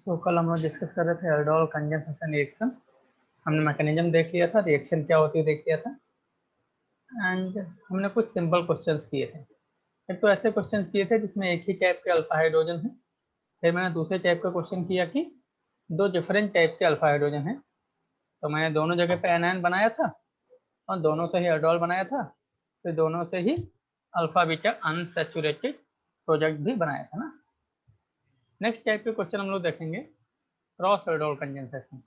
सो कल हम लोग डिस्कस कर रहे थे एल्डोल कंडेंसेशन रिएक्शन। हमने मैकेनिज्म देख लिया था, रिएक्शन क्या होती है देख लिया था, एंड हमने कुछ सिंपल क्वेश्चंस किए थे। एक तो ऐसे क्वेश्चंस किए थे जिसमें एक ही टाइप के अल्फा हाइड्रोजन है। फिर मैंने दूसरे टाइप का क्वेश्चन किया कि दो डिफरेंट टाइप के अल्फा हाइड्रोजन हैं, तो मैंने दोनों जगह पे एनायन बनाया था और दोनों से ही एल्डोल बनाया था, फिर दोनों से ही अल्फा बीटा अनसैचुरेटेड प्रोडक्ट भी बनाया था ना। नेक्स्ट टाइप के क्वेश्चन हम लोग देखेंगे cross aldol condensation.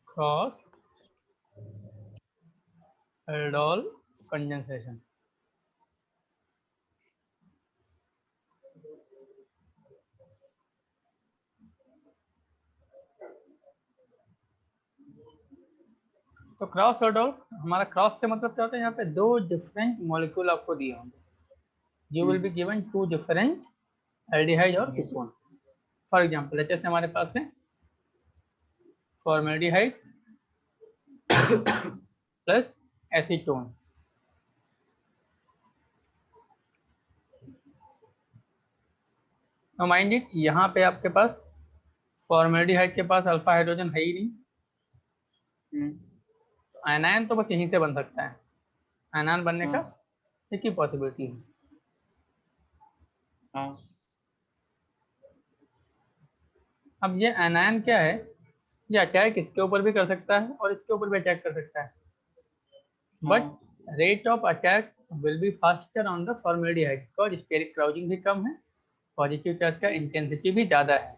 Cross aldol condensation. तो क्रॉस एल्डोल, हमारा क्रॉस से मतलब क्या होता है, यहाँ पे दो डिफरेंट मॉलिक्यूल आपको दिए होंगे। You will be given two different aldehyde और कीटोन। फॉर एग्जांपल जैसे हमारे पास है फॉर्मेल्डिहाइड प्लस एसीटोन। तो माइंड इट, यहाँ पे आपके पास फॉर्मेल्डिहाइड के पास अल्फा हाइड्रोजन है ही नहीं, आयनायन तो बस यहीं से बन सकता है। आयनायन बनने का एक ही पॉसिबिलिटी है। अब ये आयनायन क्या है, ये अटैक इसके ऊपर भी कर सकता है और इसके ऊपर भी अटैक कर सकता है, but rate of attack will be faster on the formaldehyde because steric crowding भी कम है, पॉजिटिव चार्ज का इंटेंसिटी भी ज़्यादा है,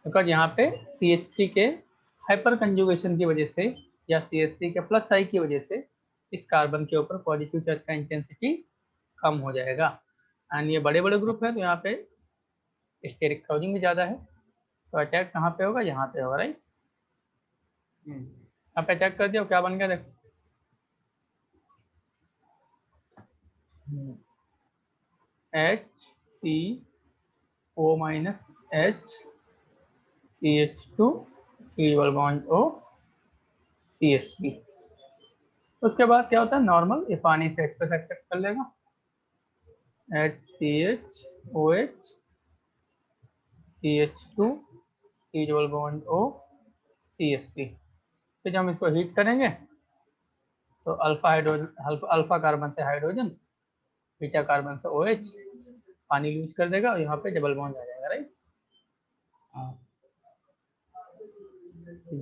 बिकॉज यहाँ पे CH3 के हाइपर कंजुगेशन की वजह से या CH3 के प्लस आई की वजह से इस कार्बन के ऊपर पॉजिटिव चार्ज का इंटेंसिटी कम हो जाएगा। एंड ये बड़े बड़े ग्रुप है तो यहाँ पे स्टेरिक क्राउजिंग भी ज़्यादा है, तो अटैक कहाँ पे होगा, यहाँ पे होगा, राइट। आप अटैक कर दिया क्या बन गया देखो, HCO minus HCH2 C double bond O CH3। उसके बाद क्या होता है, नॉर्मल ये पानी से एक्सेप्ट कर लेगा, HCHOH CH2 C double bond O CH3। फिर जब हम इसको हीट करेंगे तो अल्फा हाइड्रोजन अल्फा कार्बन से हाइड्रोजन, बीटा कार्बन से OH, पानी लूज कर देगा और यहाँ पे डबल बॉन्ड आ जाएगा, राइट।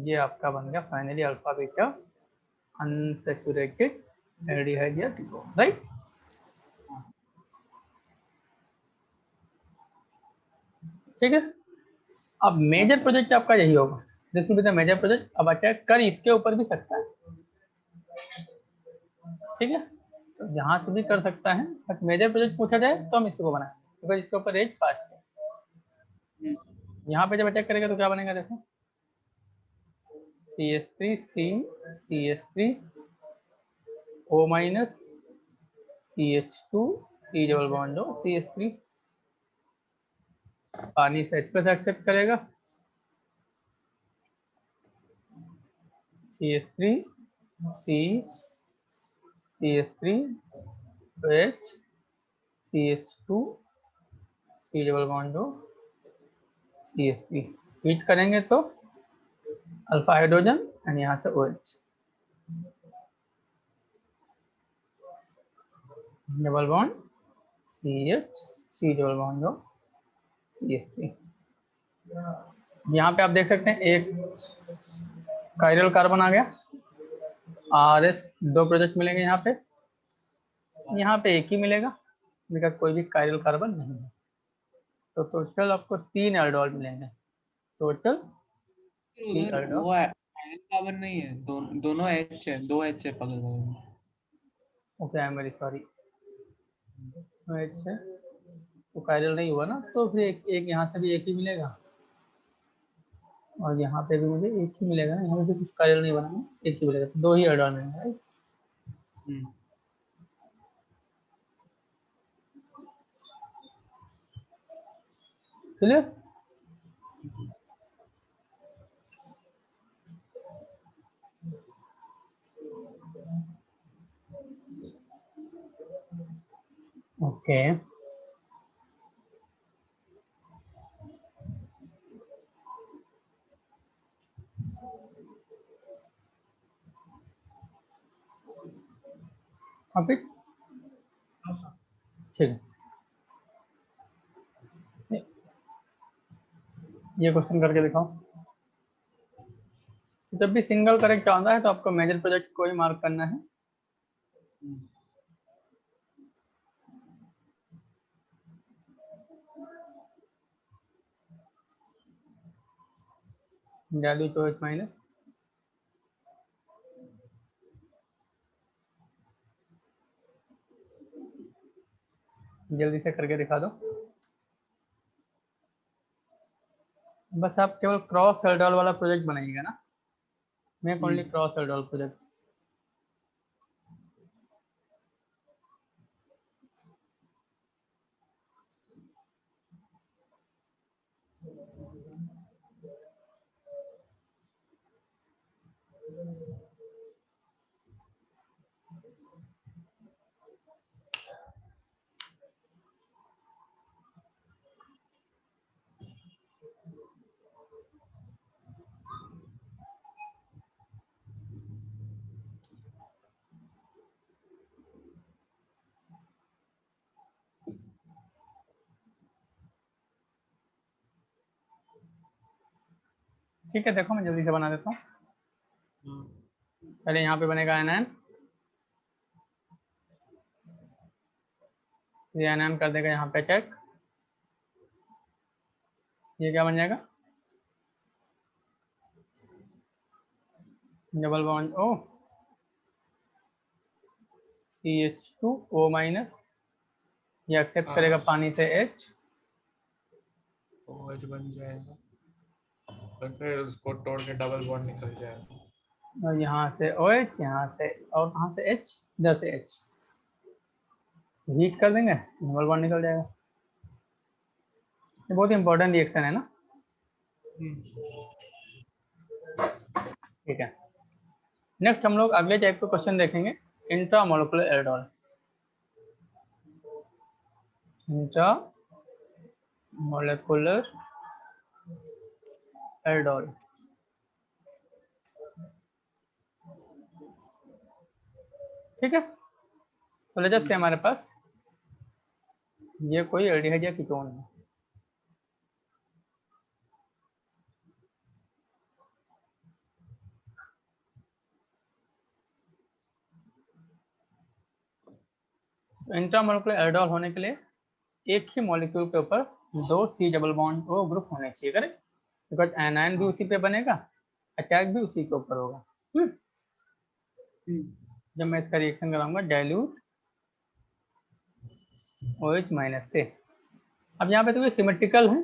ये आपका बन गया finally alpha beta unsaturated aldehyde या कीटोन, राइट। ठीक है, अब मेजर प्रोजेक्ट आपका यही होगा, this will be the major project. अब अटैक कर इसके ऊपर भी सकता है, ठीक है, तो यहाँ से भी कर सकता है, बट मेजर प्रोजेक्ट पूछा जाए तो हम इसको बनाएंगे क्योंकि इसके ऊपर रेट फास्ट है। यहाँ पे जब अटैक करेगा तो क्या बनेगा देखो, CH3 CH3 O minus CH2 C double bond O CH3, पानी से H प्लस एक्सेप्ट करेगा, CH3 C CH3 H CH2 C double bond O CH3। Heat करेंगे तो अल्फा हाइड्रोजन एंड यहाँ से OH, double bond CH C double bond O CH3। यहाँ पे आप देख सकते हैं एक कायरल कार्बन आ गया, RS दो प्रोजेक्ट मिलेंगे यहाँ पे एक ही मिलेगा जिसका कोई भी कायरल कार्बन नहीं है, तो टोटल आपको 3 एल्डोल मिलेंगे, टोटल 3 उधर एल्डोल। वो आयरन कार्बन नहीं है, दोनों H है, 2 H है बगल बगल में। Okay, I am very sorry, अच्छा तो कायरल नहीं हुआ ना, तो फिर एक यहाँ से भी एक ही मिलेगा और यहाँ पे भी मुझे एक ही मिलेगा ना, यहाँ पे भी कुछ कायरल नहीं बना, एक ही मिलेगा, तो 2 ही एल्डोल मिलेंगे, राइट। क्लियर। ओके अभी ठीक है, ये क्वेश्चन करके दिखाओ। जब भी सिंगल करेक्ट आता है तो आपको मेजर प्रोजेक्ट को ही मार्क करना है। वैल्यू तो एच माइनस, जल्दी से करके दिखा दो। बस आप केवल क्रॉस हेल्डॉल वाला प्रोजेक्ट बनाइएगा ना, मेक ओनली क्रॉस हेल्डॉल प्रोजेक्ट। ठीक है, देखो मैं जल्दी से बना देता हूँ। पहले यहाँ पे बनेगा एन एन, ये एन एन कर देगा यहाँ पे चेक, ये क्या बन जाएगा, double bond O CH2O minus, ये एक्सेप्ट करेगा पानी से H, OH बन जाएगा और फिर उसको तोड़ के डबल बॉन्ड निकल जाएगा। और यहाँ से OH, यहाँ से और कहाँ से H, इधर से H, हीट कर देंगे, डबल बॉन्ड निकल जाएगा। ये बहुत इंपॉर्टेंट रिएक्शन है ना। ठीक है, नेक्स्ट हम लोग अगले टाइप का क्वेश्चन देखेंगे, इंट्रामोलिकुलर एल्डोल। इंट्रामोलिकुलर एल्डोल, ठीक है। तो लेट्स से हमारे पास ये कोई एल्डिहाइड या कीटोन है, इंट्रामोलिकुलर एल्डोल होने के लिए एक ही मॉलिक्यूल के ऊपर दो C double bond O group होने चाहिए, करेक्ट, बिकॉज एनायन भी उसी पे बनेगा, अटैक भी उसी के ऊपर होगा। जब मैं इसका रिएक्शन कराऊंगा डाइल्यूट OH माइनस से, अब यहाँ पे तो ये सिमेट्रिकल है,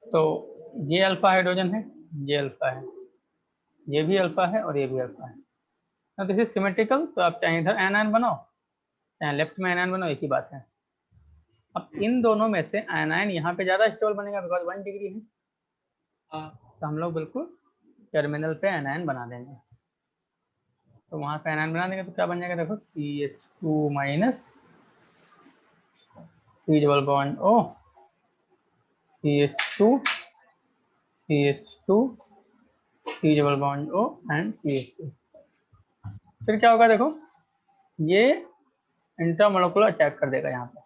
तो ये अल्फा हाइड्रोजन है, ये अल्फा है, ये भी अल्फा है और ये भी अल्फा है, ना दिस इज सिमेट्रिकल। तो आप चाहे इधर एनायन बनाओ चाहे लेफ्ट में एनायन बनाओ, एक ही बात है। अब इन दोनों में से एनायन यहाँ पे ज्यादा स्टेबल बनेगा बिकॉज 1 डिग्री है, तो हम लोग बिल्कुल टर्मिनल पे एनायन बना देंगे। तो वहां पे एनायन बना देंगे तो क्या बन जाएगा, देखो CH2 minus C double bond O, CH2 CH2 C double bond O and CH2। फिर क्या होगा, देखो ये इंट्रामोलिकुलर अटैक कर देगा यहाँ पे,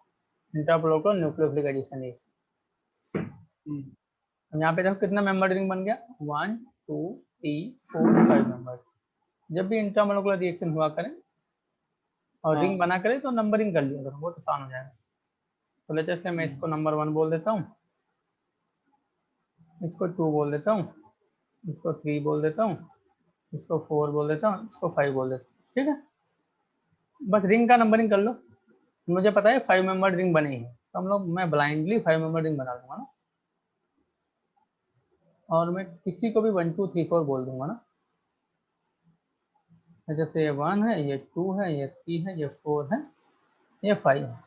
इंट्रामोलिकुलर न्यूक्लियोफिलिक एडिशन। यहाँ पे देखो कितना मेंबर रिंग बन गया, 1 2 3 4 5 मेंबर। जब भी इंट्रामोलिकुलर रिएक्शन हुआ करें और रिंग बना करें तो नंबरिंग कर लिया करो, बहुत आसान हो जाएगा। तो लेते से मैं इसको नंबर 1 बोल देता हूँ, इसको 2 बोल देता हूँ, इसको 3 बोल देता हूँ, इसको 4 बोल देता हूँ, इसको 5 बोल देता हूँ, ठीक है। बस रिंग का नंबरिंग कर लो। मुझे पता है 5 मेंबर रिंग बनी है, तो हम लोग मैं ब्लाइंडली 5 मेंबर रिंग बना दूंगा ना, और मैं किसी को भी 1 2 3 4 बोल दूंगा ना। जैसे ये 1 है, ये 2 है, ये 3 है, ये 4 है, ये 5 है।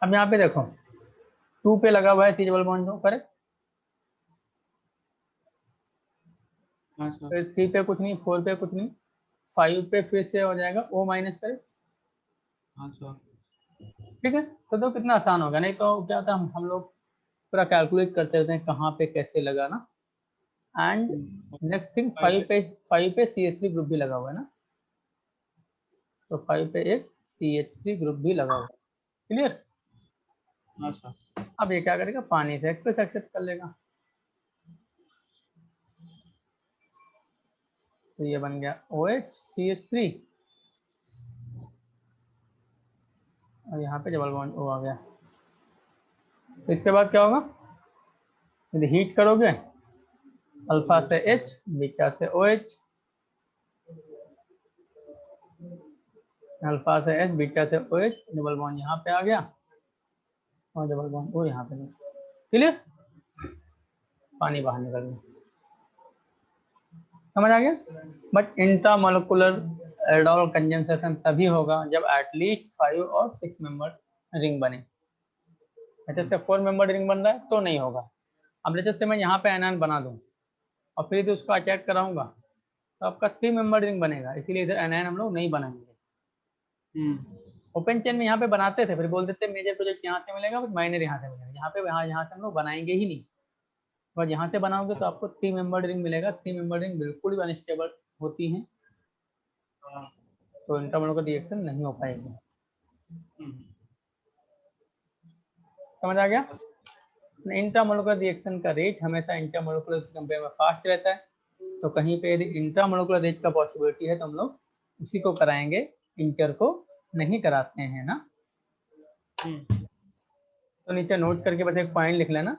अब यहाँ पे देखो 2 पे लगा हुआ है C डबल बॉन्ड, करेक्ट, फिर 3 पे कुछ नहीं, 4 पे कुछ नहीं, 5 पे फिर से हो जाएगा O माइनस, करेक्ट, ठीक है। तो कितना आसान होगा, नहीं तो क्या होता है हम लोग पूरा कैलकुलेट करते रहते हैं कहाँ पे कैसे लगाना। एंड नेक्स्ट थिंग 5 पे CH3 ग्रुप भी लगा हुआ है ना, तो 5 पे एक CH3 ग्रुप भी लगा हुआ। क्लियर? हाँ सर। अब ये क्या करेगा, पानी से एक्सप्रेस एक्सेप्ट कर लेगा। तो ये बन गया OH CH3 और यहाँ पे डबल बॉन्ड O आ गया। तो इसके बाद क्या होगा, यदि हीट करोगे अल्फा से H, बीटा से OH, अल्फा से H, बीटा से OH, डबल बॉन्ड यहाँ पे आ गया और डबल बॉन्ड O यहाँ पे। क्लियर? पानी बाहर निकल गया। समझ आ गया? बट इंट्रामोलिकुलर एल्डोल कंडेंसेशन तभी होगा जब एटलीस्ट 5 और 6 मेंबर रिंग बने। जैसे 4 मेंबर रिंग बन रहा है तो नहीं होगा। अब जैसे मैं यहाँ पे एनान बना दूं और फिर उसको अटैक कराऊंगा तो आपका 3 मेंबर रिंग बनेगा, इसीलिए इधर एनान हम लोग नहीं बनाएंगे। ओपन चेन में यहाँ पे बनाते थे, फिर बोल देते मेजर प्रोजेक्ट यहाँ से मिलेगा, माइनर यहाँ से मिलेगा। यहाँ पे यहाँ से हम लोग बनाएंगे ही नहीं। और यहाँ से बनाओगे तो आपको 3 मेंबर रिंग मिलेगा। 3 मेंबर रिंग बिल्कुल भी अनस्टेबल होती हैं, तो इंटरमोलिकुलर रिएक्शन नहीं हो पाएगी। समझ आ गया? इंट्रामोलिकुलर रिएक्शन का रेट हमेशा इंटरमोलिकुलर से कंपेयर में फास्ट रहता है, तो कहीं पे यदि इंट्रामोलिकुलर रेट का पॉसिबिलिटी है तो हम लोग उसी को कराएंगे, इंटर को नहीं कराते हैं ना। तो नीचे नोट करके बस एक पॉइंट लिख लेना,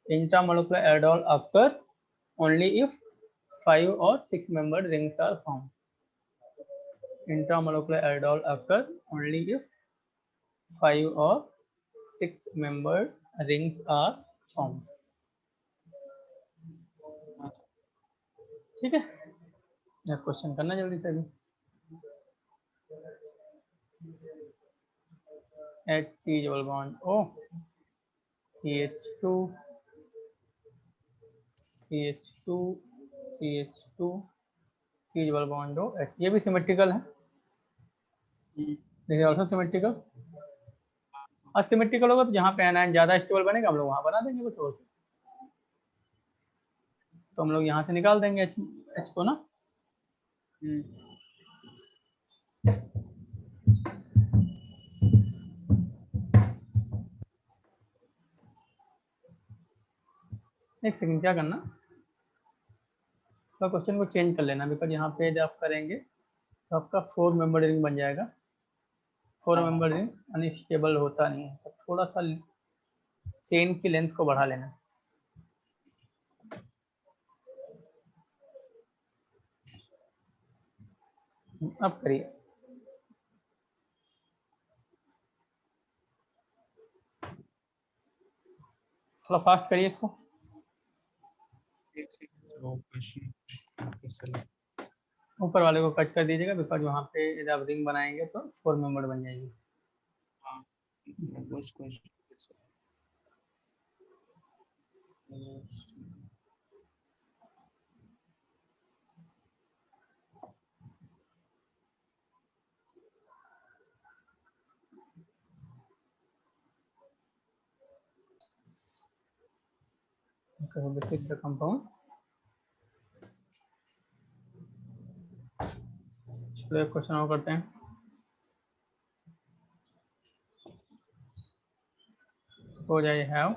intramolecular aldol occur only if 5 और 6 membered rings are form. Intramolecular aldol occur only if 5 और 6 मेंबर्ड रिंग्स आर फॉर्म। ठीक है, क्वेश्चन करना जल्दी से अभी। HC double bond O, CH2, CH2, CH2, C double bond O H। ये भी सिमेट्रिकल है, देखिए ऑल्सो सिमेट्रिकल। असिमेट्रिकल होगा तो जहाँ पे एनायन ज्यादा स्टेबल बनेगा हम लोग वहां बना देंगे कुछ और। तो हम लोग यहाँ से निकाल देंगे H को ना। एक सेकंड, क्या करना, तो क्वेश्चन को चेंज कर लेना, बिकॉज यहाँ पे जब आप करेंगे तो आपका 4 मेंबर रिंग बन जाएगा। 4 मेंबर रिंग अनस्टेबल होता नहीं है, तो थोड़ा सा चेन की लेंथ को बढ़ा लेना। अब करिए, थोड़ा फास्ट करिए इसको। ऊपर वाले को कट कर दीजिएगा, बिकॉज वहाँ पे यदि आप रिंग बनाएंगे तो 4 मेंबर बन जाएगी। This is the compound। चलो एक क्वेश्चन और करते हैं। हो जाए हैव,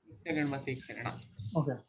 सेकंड बस एक सेकंड। ओके।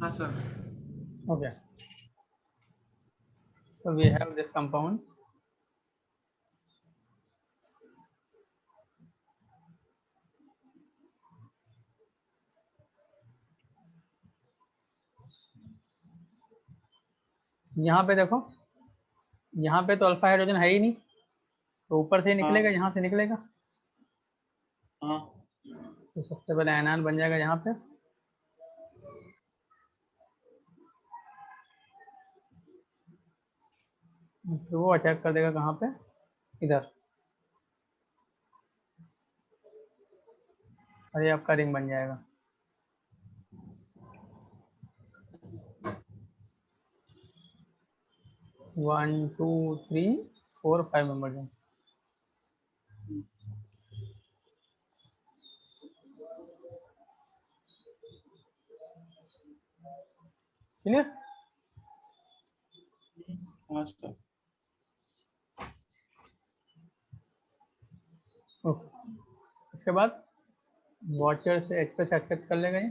हाँ sir. Okay, so we have this compound। यहाँ पे देखो, यहाँ पे तो अल्फा हाइड्रोजन है ही नहीं, तो ऊपर से निकलेगा, यहाँ से निकलेगा। तो सबसे पहले एनान बन जाएगा यहाँ पे, फिर वो अटैक कर देगा कहाँ पे, इधर, और ये आपका रिंग बन जाएगा। One two three four five member ring. Clear? हाँ सर। ओके, इसके बाद वॉचर से एच पे से एक्सेप्ट कर लेगा ये।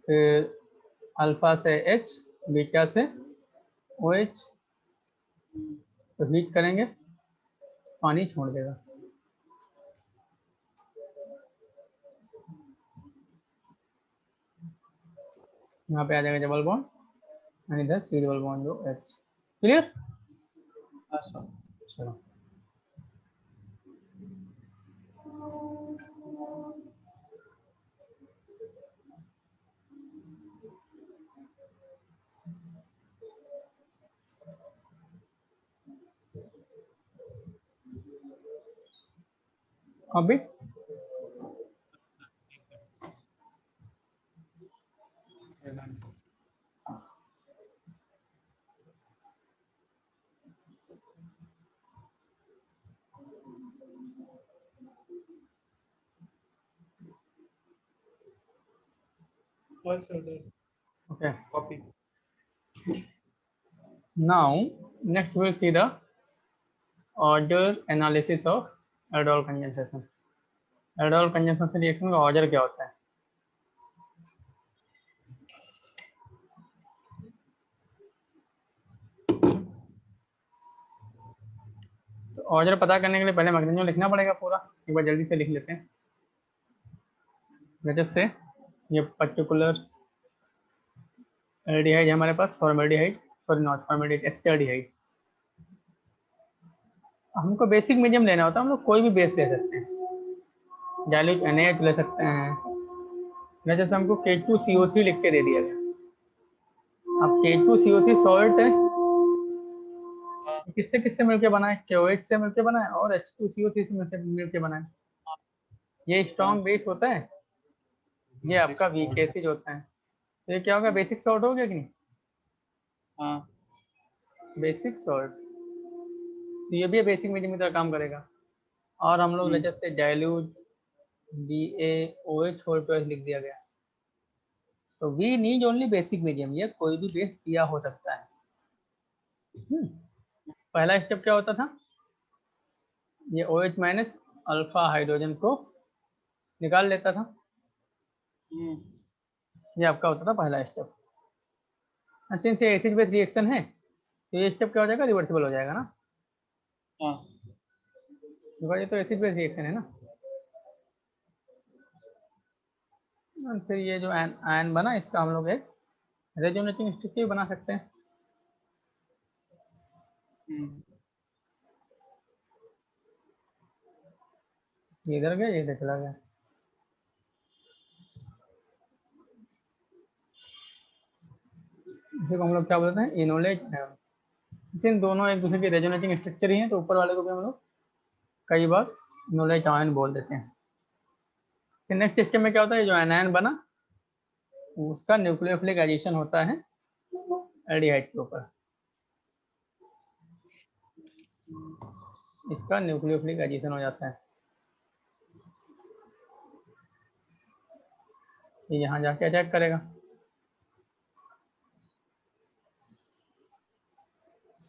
फिर अल्फा से एच, बीटा से ओ एच, तो हीट करेंगे, पानी छोड़ देगा। यहाँ पे आ जाएगा डबल बॉन्ड, एंड इधर सी डबल बॉन्ड दो एच। क्लियर? हाँ सर। चलो, copy. Okay. Copy. Now, next we'll see the order analysis of aldol condensation. aldol condensation reaction का order क्या होता है? तो ऑर्डर पता करने के लिए पहले मैकेनिज्म लिखना पड़ेगा पूरा, एक बार जल्दी से लिख लेते हैं। जैसे से ये पर्टिकुलर एल्डिहाइड है हमारे पास, फॉर्मल्डिहाइड, सॉरी नॉट फॉर्मल्डिहाइड, एस्टर्डिहाइड। हमको बेसिक मीडियम लेना होता है, हम लोग कोई भी बेस ले सकते हैं, डायल्यूट NaH ले सकते हैं। जैसे हमको K2CO3 लिख के दे दिया गया, अब K2CO3 सॉल्ट है, किससे किससे मिलके बना है, KOH से मिलके बना है और H2CO3 से मिलके बना है। ये स्ट्रॉन्ग बेस होता है, ये आपका वीक एसिड होता है। तो ये क्या होगा, बेसिक सॉल्ट हो गया कि नहीं? हाँ। बेसिक सॉल्ट, तो ये भी बेसिक मीडियम की तरह काम करेगा। और हम लोग जैसे डाइल्यूट DaOH होल ट्वाइस लिख दिया गया, तो we need only basic medium, ये कोई भी बेस दिया हो सकता है। पहला स्टेप क्या होता था, ये OH माइनस अल्फा हाइड्रोजन को निकाल लेता था, ये आपका होता था पहला स्टेप। सिंस ये एसिड बेस रिएक्शन है, तो ये स्टेप क्या हो जाएगा, रिवर्सिबल हो जाएगा ना, हाँ। बिकॉज ये तो एसिड बेस रिएक्शन है ना। और फिर ये जो आयन बना, इसका हम लोग एक रेजोनेटिंग स्ट्रक्चर बना सकते हैं। ये इधर गया, ये इधर चला गया। इसे को हम लोग क्या बोलते हैं, इनोलेज आयन। इन दोनों एक दूसरे के रेजोनेटिंग स्ट्रक्चर ही हैं, तो ऊपर वाले को भी हम लोग कई बार इनोलेज आयन बोल देते हैं। फिर नेक्स्ट स्टेप में क्या होता है, जो आयन बना उसका न्यूक्लियोफिलिक एडिशन होता है एल्डिहाइड के ऊपर, इसका न्यूक्लियोफिलिक एडिशन हो जाता है। ये यहाँ जाके अटैक करेगा,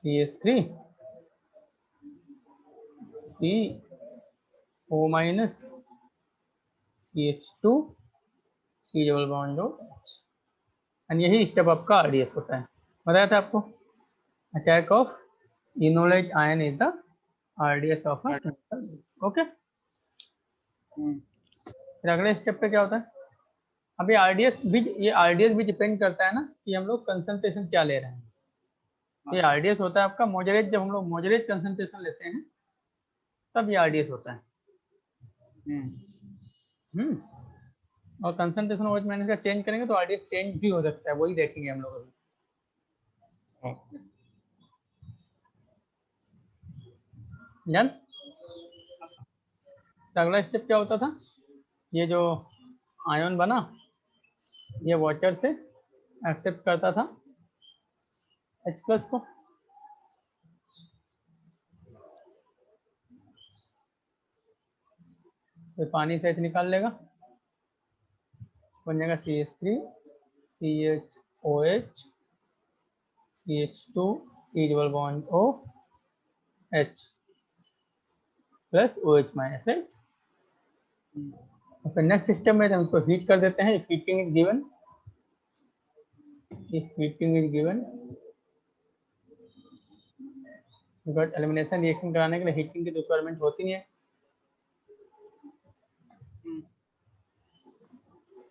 CH3 CO minus CH2 C double bond H, and यही स्टेप आपका RDS होता है। बताया था आपको, attack of enolase ion is the RDS of a chemical. Okay, फिर अगले स्टेप पे क्या होता है, अभी RDS भी डिपेंड करता है ना कि हम लोग कंसंट्रेशन क्या ले रहे हैं। तो ये RDS होता है आपका मॉडरेट, जब हम लोग मॉडरेट कंसंट्रेशन लेते हैं तब ये RDS होता है। और कंसंट्रेशन OH माइनस का चेंज करेंगे तो RDS चेंज भी हो सकता है, वही देखेंगे हम लोग अभी। डन। अगला स्टेप क्या होता था, ये जो आयन बना ये वाटर से एक्सेप्ट करता था H+ को, तो पानी से H निकाल लेगा, बन जाएगा CH3 CHOH CH2 C double bond O H plus OH minus, right. फिर नेक्स्ट स्टेप में हम इसको हीट कर देते हैं। Heating is given, heating is given because elimination reaction कराने के लिए हीटिंग की रिक्वायरमेंट होती है।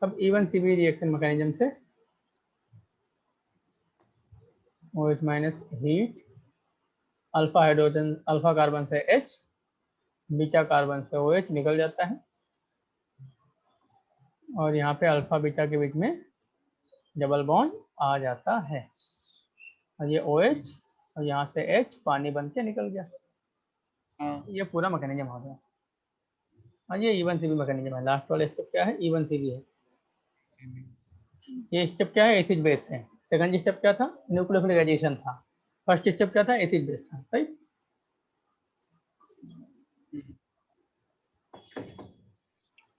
अब इवन सीबी रिएक्शन मैकेनिज्म से OH minus heat, alpha hydrogen alpha carbon से H, बीटा कार्बन से OH निकल जाता है और यहाँ पे अल्फा बीटा के बीच में डबल बॉन्ड आ जाता है और ये OH और यहाँ से H पानी बन के निकल गया। ये पूरा मैकेनिज्म हो गया और ये इवन सीबी मैकेनिज्म है। लास्ट वाला स्टेप क्या है, इवन सीबी है। ये स्टेप क्या है, एसिड बेस है। सेकंड स्टेप क्या था, न्यूक्लियोफिलिक था। फर्स्ट स्टेप क्या था, एसिड बेस था, राइट।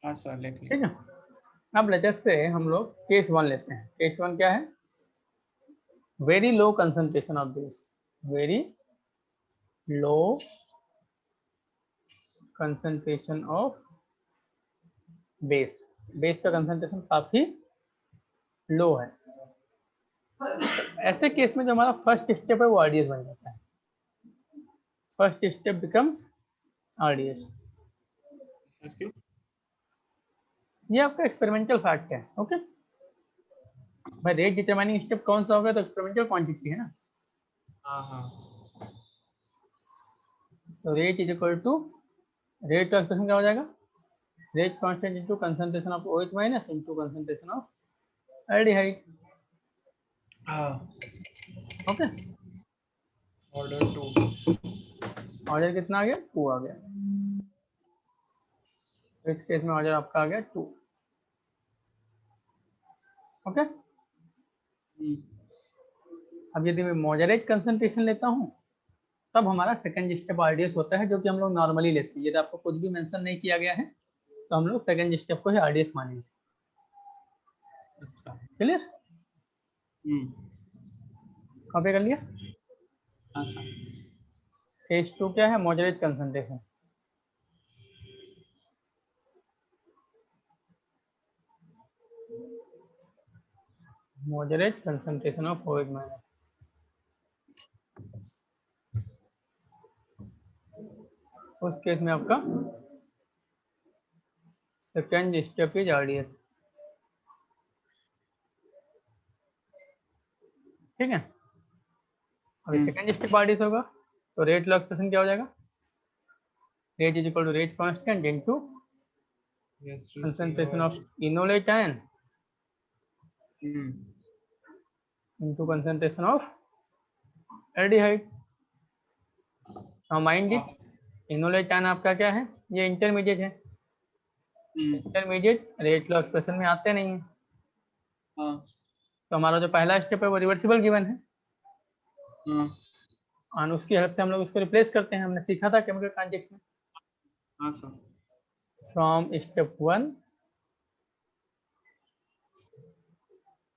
हाँ सर, लिख ठीक है। अब लेटेस्ट से हम लोग केस 1 लेते हैं। केस 1 क्या है, very low concentration of base, very low concentration of base. Base का कंसंट्रेशन काफी लो है। ऐसे केस में जो हमारा फर्स्ट स्टेप है वो RDS बन जाता है। First step becomes RDS। ये आपका एक्सपेरिमेंटल फैक्ट है, ओके। भाई रेट डिटरमाइनिंग स्टेप कौन सा होगा, तो एक्सपेरिमेंटल क्वांटिटी है ना। So rate is equal to, rate का एक्सप्रेशन क्या हो जाएगा, rate constant into concentration of OH minus into concentration of aldehyde. Okay, order 2। Order कितना आ गया, 2 आ गया। तो इस केस में ऑर्डर आपका आ गया 2। ओके। अब यदि मैं मॉडरेट कंसंट्रेशन लेता हूँ तब हमारा सेकंड स्टेप RDS होता है, जो कि हम लोग नॉर्मली लेते हैं। यदि आपको कुछ भी मेंशन नहीं किया गया है तो हम लोग सेकंड स्टेप को ही RDS मानेंगे। क्लियर, कॉपी कर लिया। फेज 2 क्या है, moderate concentration. Moderate concentration of OH minus. उस केस में आपका सेकंड स्टेप इज RDS। ठीक है। अभी सेकंड स्टेप RDS होगा तो रेट लॉ एक्सप्रेशन क्या हो जाएगा, rate is equal to rate constant into concentration of enolate ion into concentration of aldehyde. Mind it, enolate ion आपका क्या है, ये इंटरमीडिएट है। इंटरमीडिएट रेट लॉ एक्सप्रेशन में आते नहीं है। तो हमारा जो पहला स्टेप है वो रिवर्सिबल गिवन है और उसकी हेल्प से हम लोग उसको रिप्लेस करते हैं। हमने सीखा था chemical transaction from step 1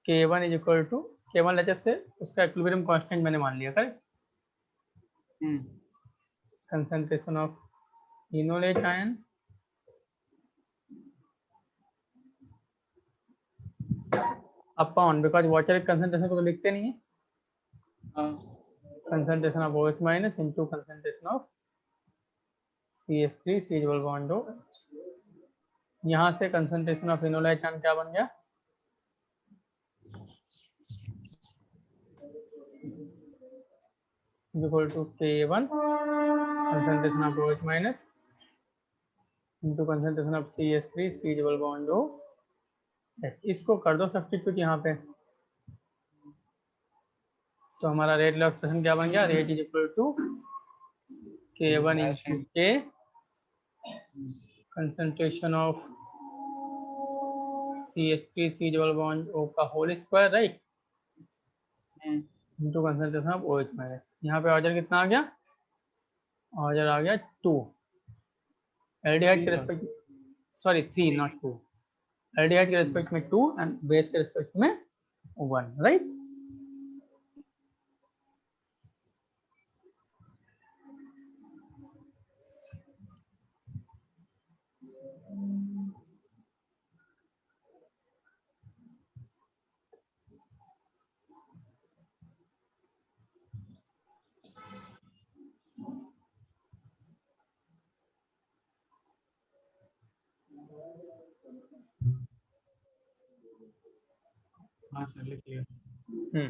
K1 is equal to K1 लेते से उसका इक्विलिब्रियम कांस्टेंट मैंने मान लिया, correct. Concentration of enolate ion upon, because water concentration को तो लिखते नहीं है, concentration of OH minus into concentration of CH3 C double bond OH। यहाँ से कंसंट्रेशन ऑफ इनोलेट आयन क्या बन गया, equal to K1 concentration of OH minus into concentration of CH3 C double bond O इसको कर दो substitute यहाँ पे, तो हमारा रेट लॉ एक्सप्रेशन क्या बन गया, rate is equal to K1 into K concentration of CH3 C double bond O का whole square right into concentration of OH minus. यहाँ पे ऑर्डर कितना आ गया, ऑर्डर आ गया 2 एल्डिहाइड के रेस्पेक्ट, सॉरी 3 नॉट 2, एल्डिहाइड के रेस्पेक्ट में 2 एंड बेस के रेस्पेक्ट में 1 राइट। हाँ सर लिख लिया।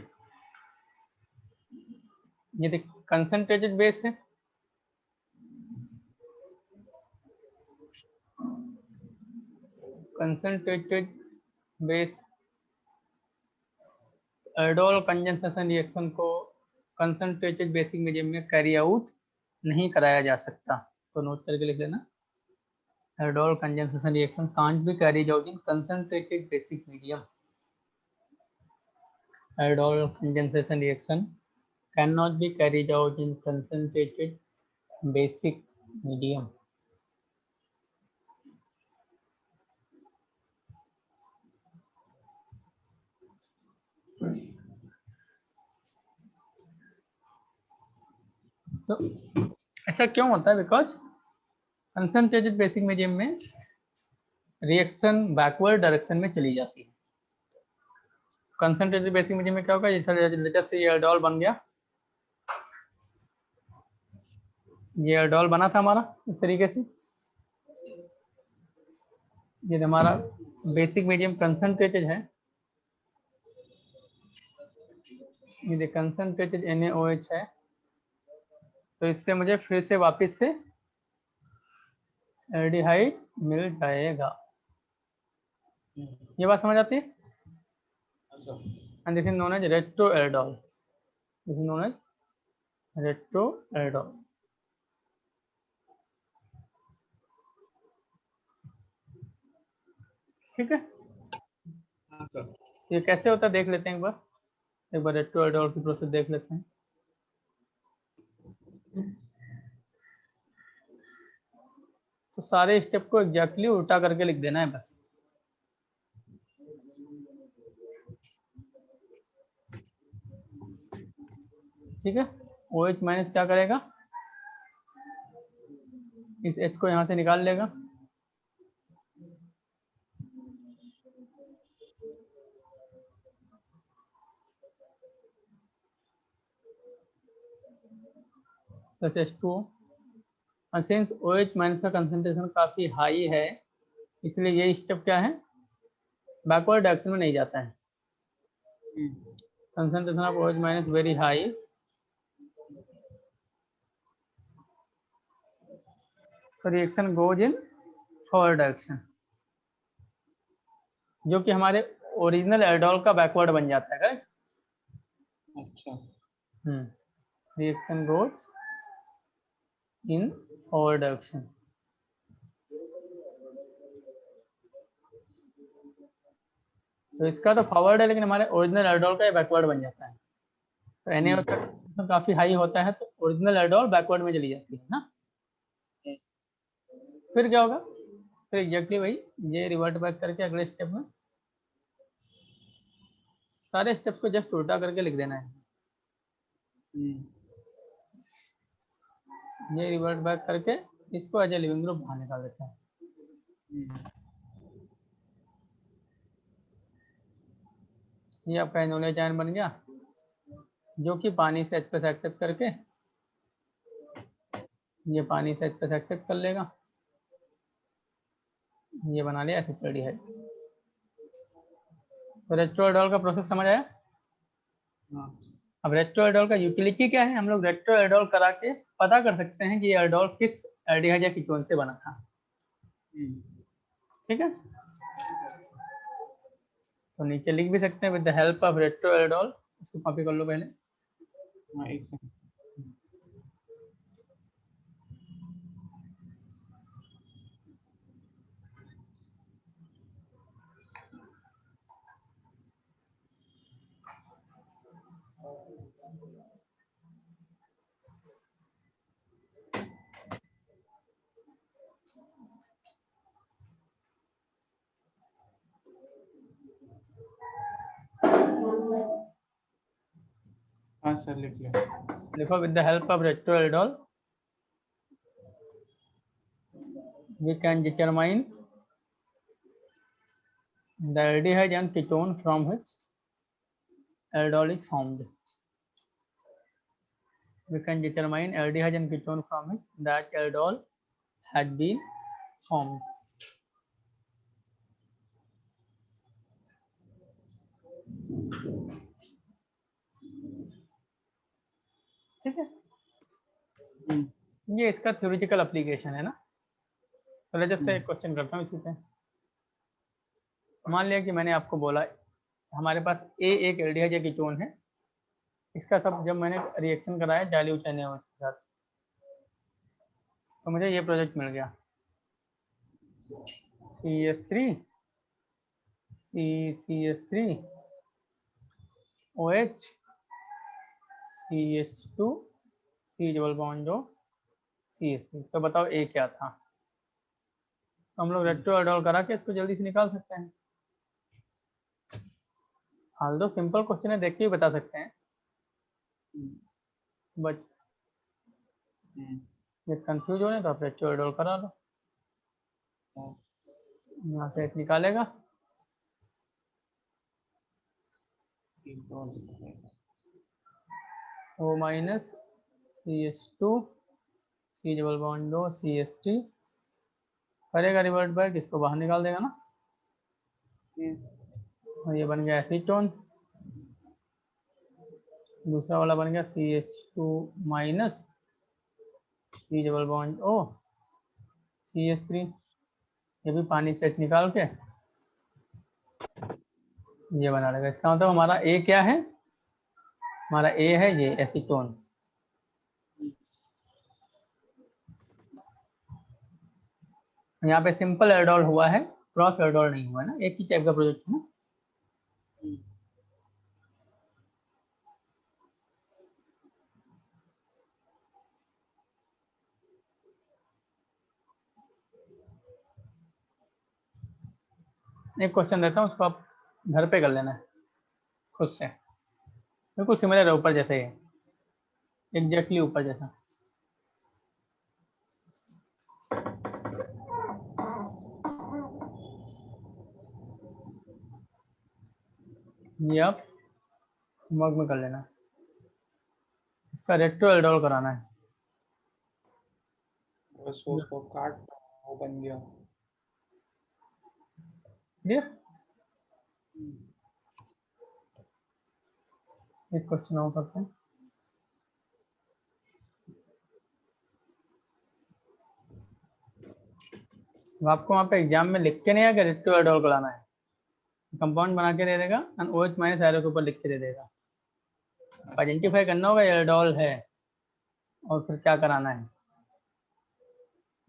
ये देख कंसंट्रेटेड बेस है, concentrated base aldol condensation reaction को कंसंट्रेटेड बेसिक मीडियम में कैरी आउट नहीं कराया जा सकता, तो नोट करके लिख लेना, aldol condensation reaction can't be carried out in concentrated basic medium, aldol condensation reaction cannot be carried out in concentrated basic medium। तो ऐसा क्यों होता है, बिकॉज कंसंट्रेटेड बेसिक मीडियम में रिएक्शन बैकवर्ड डायरेक्शन में चली जाती है। कंसंट्रेटेड बेसिक मीडियम में क्या होगा, जैसे ये एल्डोल बन गया, ये एल्डोल बना था हमारा इस तरीके से, ये हमारा बेसिक मीडियम कंसंट्रेटेड है, ये कंसंट्रेटेड NaOH है, तो इससे मुझे फिर से वापस से एल्डिहाइड मिल जाएगा। ये बात समझ आती है, and this is known as retro aldol, this is known as retro aldol. ठीक है, हाँ सर। ये कैसे होता है देख लेते हैं एक बार रेट्रो एल्डोल की प्रोसेस देख लेते हैं। तो सारे स्टेप को एग्जैक्टली उल्टा करके लिख देना है बस। ठीक है, OH माइनस क्या करेगा, इस H को यहां से निकाल लेगा, प्लस H2O, और सिंस OH माइनस का कंसंट्रेशन काफी हाई है, इसलिए ये स्टेप क्या है, बैकवर्ड डायरेक्शन में नहीं जाता है। Concentration of OH minus very high, तो reaction goes in forward direction, जो कि हमारे ओरिजिनल एल्डोल का बैकवर्ड बन जाता है, करेक्ट। अच्छा। Reaction goes in forward direction. तो इसका तो फॉरवर्ड है, लेकिन हमारे ओरिजिनल एल्डोल का बैकवर्ड बन जाता है। तो NaOH का concentration काफी हाई होता है, तो ओरिजिनल एल्डोल बैकवर्ड में चली जाती है ना। फिर क्या होगा, फिर एग्जैक्टली वही, ये रिवर्ट बैक करके अगले स्टेप में सारे स्टेप्स को जस्ट उल्टा करके लिख देना है। ये रिवर्ट बैक करके इसको एज ए लिविंग ग्रुप बाहर निकाल देते हैं। ये आपका एनोलेज आयन बन गया, जो कि पानी से H+ एक्सेप्ट करके, ये पानी से H+ एक्सेप्ट कर लेगा, ये बना लिया एसिटाल्डिहाइड। तो रेट्रोएडोल का प्रोसेस समझ आया। अब रेट्रोएडोल का यूटिलिटी क्या है, हम लोग रेट्रोएडोल करा के पता कर सकते हैं कि ये एल्डोल किस एल्डिहाइड या कीटोन से बना था। ठीक है, तो नीचे लिख भी सकते हैं विद द हेल्प ऑफ रेट्रोएल्डोल। इसको कॉपी कर लो पहले। हाँ, एक सेकंड। हाँ सर, लिख लिया। लिखो with the help of retroaldol we can determine the aldehyde and ketone from which aldol is formed. We can determine aldehyde and ketone from which that aldol has been formed. ठीक है, ये इसका theoretical application है ना। चलो जैसे एक question करता हूँ इसी पे। मान लिया कि मैंने आपको बोला हमारे पास ए एक एल्डिहाइड या कीटोन है, इसका सब जब मैंने रिएक्शन कराया डाइल्यूट NaOH के साथ तो मुझे ये प्रोजेक्ट मिल गया CH3 CH3 OH CH2 C double bond O CH3। तो बताओ ए क्या था। तो हम लोग रेट्रोएल्डोल करा के इसको जल्दी से निकाल सकते हैं। हाल दो सिंपल क्वेश्चन है, देख के ही बता सकते हैं, बट ये कंफ्यूज हो रहे तो आप रेट्रोएल्डोल करा लो। यहाँ से निकालेगा O minus CH2 C double bond O CH3 करेगा रिवर्ट बैक, इसको बाहर निकाल देगा ना। और ये बन गया एसीटोन, दूसरा वाला बन गया CH2 minus C double bond O CH3। ये भी पानी से निकाल के ये बना लेगा। इसका मतलब हमारा ए क्या है, हमारा ए है ये एसीटोन। यहाँ पे सिंपल एल्डोल हुआ है, क्रॉस एल्डोल नहीं हुआ है ना, एक ही टाइप का प्रोजेक्ट है ना। एक क्वेश्चन देता हूँ, उसको आप घर पे कर लेना है खुद से। बिल्कुल सिमिलर है, ऊपर जैसे ही एग्जैक्टली ऊपर जैसा। ये आप मग में कर लेना। इसका रेट्रोएल्डोल कराना है। बस उसको काट, वो बन गया। क्लियर। एक क्वेश्चन और करते हैं। आपको वहाँ पे एग्जाम में लिख के नहीं आएगा रेट्रोएल्डोल कराना है, कंपाउंड बना के दे देगा और OH माइनस एरो के ऊपर लिख के दे देगा। आइडेंटिफाई करना होगा एल्डोल है और फिर क्या कराना है।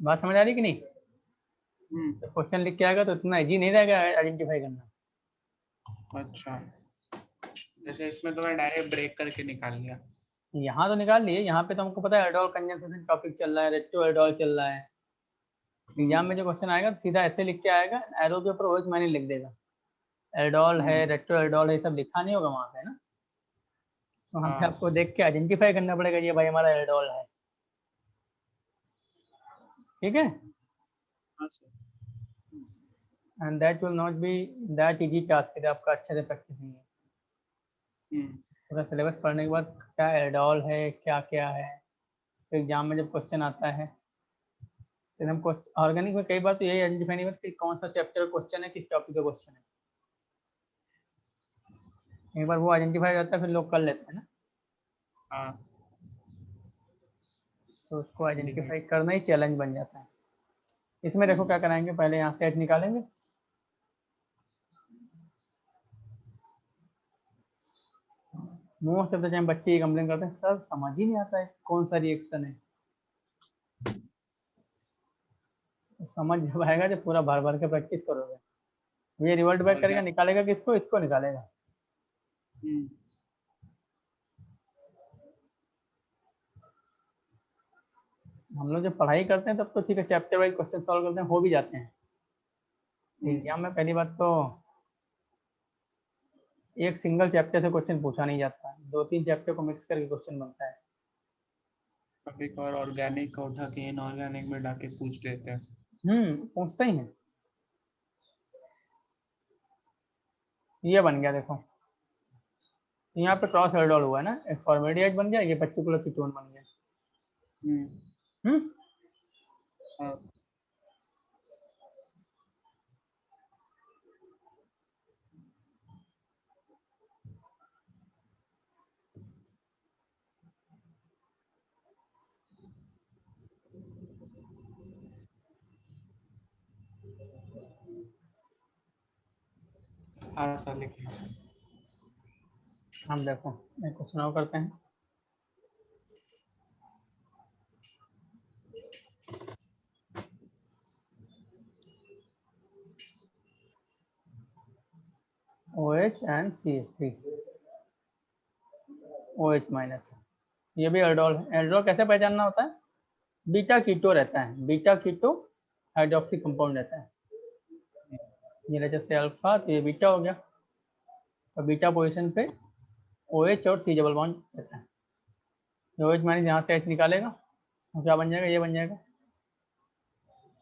बात समझ आ रही कि नहीं। तो क्वेश्चन लिख के आएगा तो इतना इजी नहीं रहेगा आइडेंटिफाई करना। अच्छा, जैसे इसमें तो मैं डायरेक्ट ब्रेक करके निकाल लिया। यहाँ तो निकाल लिए, यहाँ पे तो हमको पता है एल्डोल कंजम्पशन टॉपिक चल रहा है, रेट्रोएल्डोल चल रहा है। एग्जाम में जो क्वेश्चन आएगा तो सीधा ऐसे लिख के आएगा, एरो के ऊपर OH माइनस लिख देगा। एल्डोल है, रेट्रोएल्डोल है, सब लिखा नहीं होगा वहाँ पे ना। तो वहाँ पे आपको देख के आइडेंटिफाई करना पड़ेगा, ये भाई हमारा एल्डोल है। ठीक है। And that will not be that easy task है, आपका अच्छे से प्रैक्टिस नहीं है। पूरा सिलेबस पढ़ने के बाद क्या एल्डोल है क्या क्या है, तो एग्जाम में जब क्वेश्चन आता है तो हम ऑर्गेनिक में कई बार तो यही आइडेंटिफाई नहीं करते कौन सा चैप्टर क्वेश्चन है, किस टॉपिक का क्वेश्चन है। एक बार वो आइडेंटिफाई हो जाता है फिर लोग कर लेते हैं ना। तो उसको आइडेंटिफाई करना ही चैलेंज बन जाता है। इसमें देखो क्या कराएंगे, पहले यहाँ से H निकालेंगे, मोस्ट ऑफ द टाइम बच्चे ये कंप्लेन करते हैं सर समझ ही नहीं आता है कौन सा रिएक्शन है। तो समझ जब आएगा जब पूरा भर भर के प्रैक्टिस करोगे। ये रिवर्ट बैक और करेगा, क्या। निकालेगा किसको, इसको निकालेगा। हम्म, हम लोग जब पढ़ाई करते हैं तब तो ठीक है, चैप्टर वाइज क्वेश्चन सॉल्व करते हैं, हो भी जाते हैं। एग्जाम में पहली बात तो एक सिंगल चैप्टर से क्वेश्चन पूछा नहीं जाता, 2-3 चैप्टर को मिक्स करके क्वेश्चन बनता है। कभी कभार ऑर्गेनिक का उठा के इनऑर्गेनिक में डाके पूछ लेते हैं। पूछते ही हैं। ये बन गया देखो, यहाँ पे क्रॉस हेल्डॉल हुआ है ना, एक फॉर्मेडियाज बन गया, ये पर्टिकुलर कीटोन बन गया। हम्म, हम्म हाँ। हाँ सर लिखिए। हम देखो एक क्वेश्चन और करते हैं। OH and CH3, OH minus, ये भी एल्डोल है। एल्डोल कैसे पहचानना होता है, बीटा कीटो रहता है, बीटा कीटो हाइड्रोक्सी कंपाउंड रहता है। ये रहा जैसे अल्फा, तो ये बीटा हो गया, तो बीटा पोजीशन पे OH और C डबल बॉन्ड रहता है। OH माइनस यहाँ से H निकालेगा, तो क्या बन जाएगा, ये बन जाएगा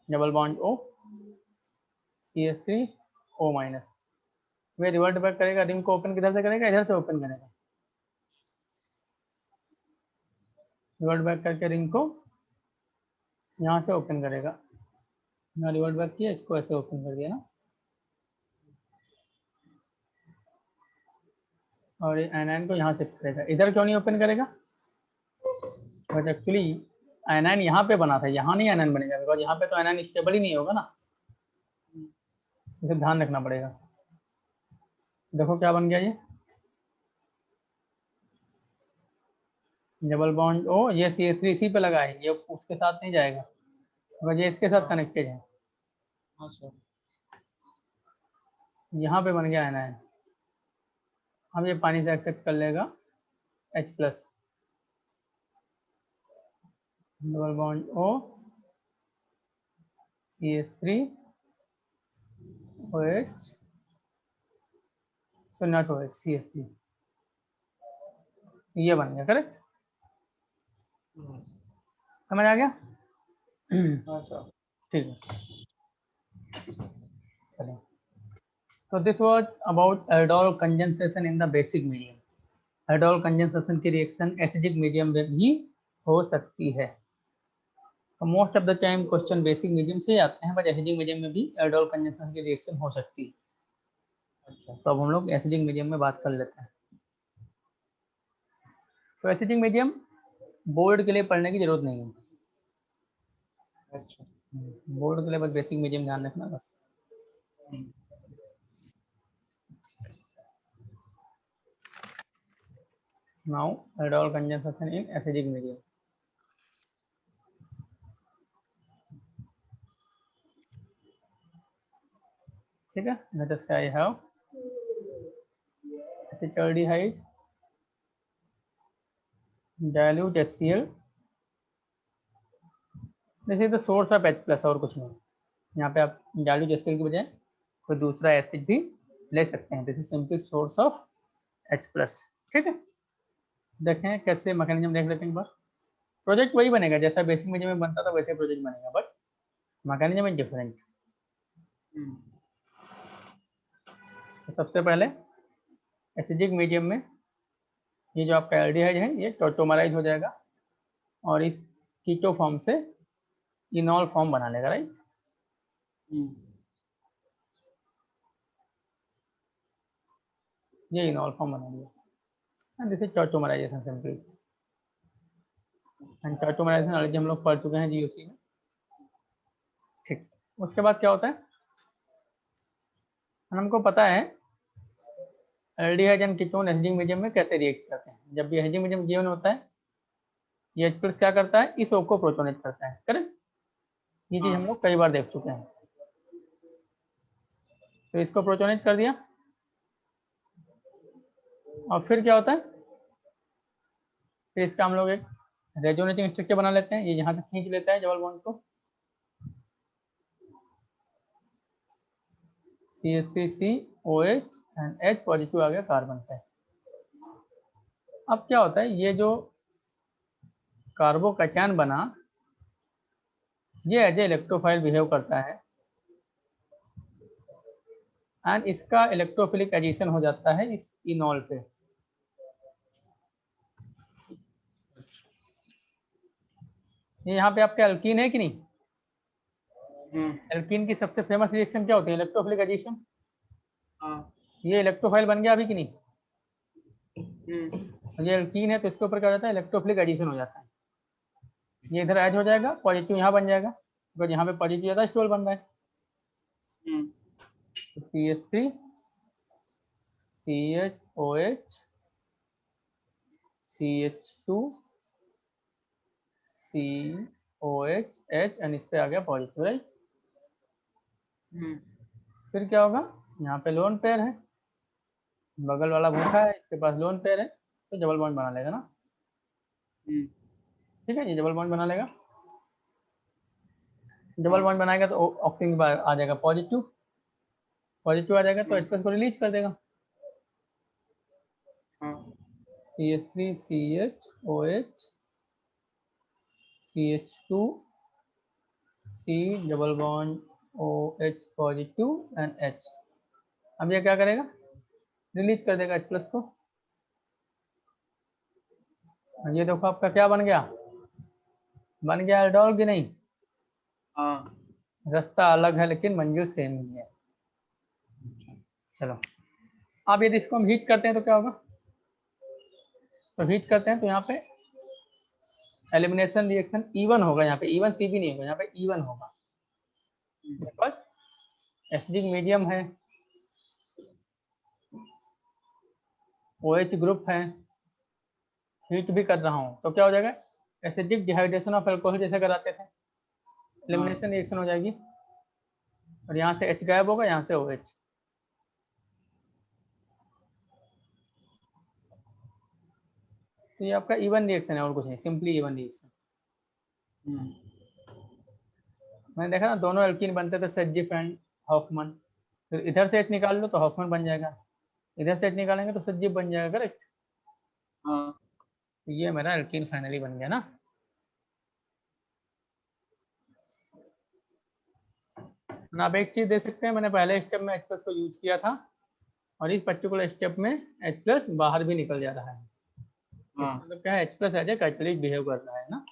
double bond O, CH3 O minus. वे रिवर्ट बैक करेगा, रिंग को ओपन किधर से करेगा, इधर से ओपन करेगा। रिवर्ट बैक करके रिंग को यहाँ से ओपन करेगा। यहाँ रिवर्ट बैक किया, इसको ऐसे ओपन कर दिया ना, और एनायन को यहाँ से करेगा। इधर क्यों नहीं ओपन करेगा, बट एक्चुअली एनायन यहाँ पे बना था, यहाँ नहीं एनायन बनेगा, बिकॉज यहाँ पे तो एनायन स्टेबल ही नहीं होगा ना, इसे ध्यान रखना पड़ेगा। देखो क्या बन गया, ये डबल बॉन्ड ओ, ये CH3 पे लगा है, ये उसके साथ नहीं जाएगा, बिकॉज ये इसके साथ कनेक्टेड है। हाँ सर। यहाँ पे बन गया एनायन, अब ये पानी से एक्सेप्ट कर लेगा H plus, double bond O, CH3 OH, so not OH, CH3, ये बन गया करेक्ट। समझ आ गया। हाँ सर। ठीक है, चलिए। तो this was about aldol condensation in the basic medium. Aldol condensation की रिएक्शन एसिडिक मीडियम में भी हो सकती है। तो most of the time question basic medium से आते हैं, बट एसिडिक मीडियम में भी एल्डोल कंडेंसेशन की रिएक्शन हो सकती है। तो अब हम लोग एसिडिक मीडियम में बात कर लेते हैं। तो एसिडिक मीडियम बोर्ड के लिए पढ़ने की जरूरत नहीं है, अच्छा। बोर्ड के लिए बस बेसिक मीडियम ध्यान रखना बस। Now aldol condensation in acidic medium. ठीक है, let us say I have acetaldehyde dilute HCl, this is the source of H plus, और कुछ नहीं। यहाँ पे आप डाइल्यूट HCl की बजाय कोई दूसरा एसिड भी ले सकते हैं, this is simply source of H plus. ठीक है, देखें कैसे मैकेनिज्म देख लेते हैं एक बार। प्रोजेक्ट वही बनेगा जैसा बेसिक मीडियम में बनता था, वैसे प्रोजेक्ट बनेगा, बट मैकेनिज्म इज डिफरेंट। तो सबसे पहले एसिडिक मीडियम में ये जो आपका एल्डिहाइड है ये टोटोमराइज हो जाएगा और इस कीटो फॉर्म से इनॉल फॉर्म बना लेगा, राइट। ये इनॉल फॉर्म बना लिया and this is tautomerisation simply. And tautomerisation already हम लोग पढ़ चुके हैं GUC में। ठीक, उसके बाद क्या होता है, हमको पता है aldehyde and ketone acidic medium में कैसे रिएक्ट करते हैं? जब भी एसिडिक मीडियम गिवन होता है, ये H+ क्या करता है, इस O को प्रोटोनेट करता है, करेक्ट? ये चीज हम लोग कई बार देख चुके हैं। तो इसको प्रोटोनेट कर दिया और फिर क्या होता है, फिर इसका हम लोग एक रेजोनेटिंग स्ट्रक्चर बना लेते हैं। ये यहाँ से खींच लेता है डबल बॉन्ड को, CH3COH एंड H पॉजिटिव आ गया कार्बन पे। अब क्या होता है, ये जो कार्बोकैटायन बना, ये एज ए इलेक्ट्रोफाइल बिहेव करता है एंड इसका इलेक्ट्रोफिलिक एडिशन हो जाता है इस इनॉल पे। ये यहाँ पे आपका एल्कीन है कि नहीं? एल्कीन की सबसे फेमस रिएक्शन क्या होती है, इलेक्ट्रोफिलिक एडिशन। ये इलेक्ट्रोफाइल बन गया अभी कि नहीं? तो ये एल्कीन है तो इसके ऊपर क्या हो जाता है, इलेक्ट्रोफिलिक एडिशन हो जाता है। ये इधर ऐड हो जाएगा, पॉजिटिव यहाँ बन जाएगा, बिकॉज यहाँ पे पॉजिटिव ज़्यादा स्टोल बन रहा है। तो CH3 CHOH CH2 COH H and इस पे आ गया पॉजिटिव, राइट? फिर क्या होगा, यहाँ पे लोन पेयर है, बगल वाला भूखा है, इसके पास लोन पेयर है, तो डबल बॉन्ड बना लेगा ना। ठीक है, ये डबल बॉन्ड बना लेगा। डबल बॉन्ड बनाएगा तो ऑक्सीजन आ जाएगा पॉजिटिव, पॉजिटिव आ जाएगा तो H+ को रिलीज कर देगा। CH3 CHOH CH2 C double bond OH positive and H। अब ये क्या करेगा, रिलीज कर देगा H+ को। ये देखो आपका क्या बन गया, बन गया एल्डोल की नहीं? रास्ता अलग है लेकिन मंजिल सेम ही है। चलो, अब यदि इसको हम हीट करते हैं तो क्या होगा, तो हीट करते हैं तो यहाँ पे एलिमिनेशन रिएक्शन E1 होगा, यहाँ पे E1 CB नहीं होगा, यहाँ पे E1 होगा, बिकॉज एसिडिक मीडियम है, OH ग्रुप है, हीट भी कर रहा हूँ तो क्या हो जाएगा, एसिडिक डिहाइड्रेशन ऑफ अल्कोहल जैसे कराते थे, एलिमिनेशन रिएक्शन हो जाएगी और यहाँ से H गायब होगा, यहाँ से OH। तो ये आपका E1 रिएक्शन है और कुछ नहीं, सिंपली E1 रिएक्शन। मैंने देखा ना, दोनों एल्कीन बनते थे, सेटजिफ एंड हॉफमैन। तो इधर से H निकाल लो तो हॉफमैन बन जाएगा, इधर से H निकालेंगे तो सेटजिफ बन जाएगा, करेक्ट? तो ये मेरा एल्कीन फाइनली बन गया ना। आप एक चीज दे सकते हैं, मैंने पहले स्टेप में H+ को यूज किया था और इस पर्टिकुलर स्टेप में H+ बाहर भी निकल जा रहा है। इसका मतलब क्या है, H+ as a catalyst behave कर रहा है ना।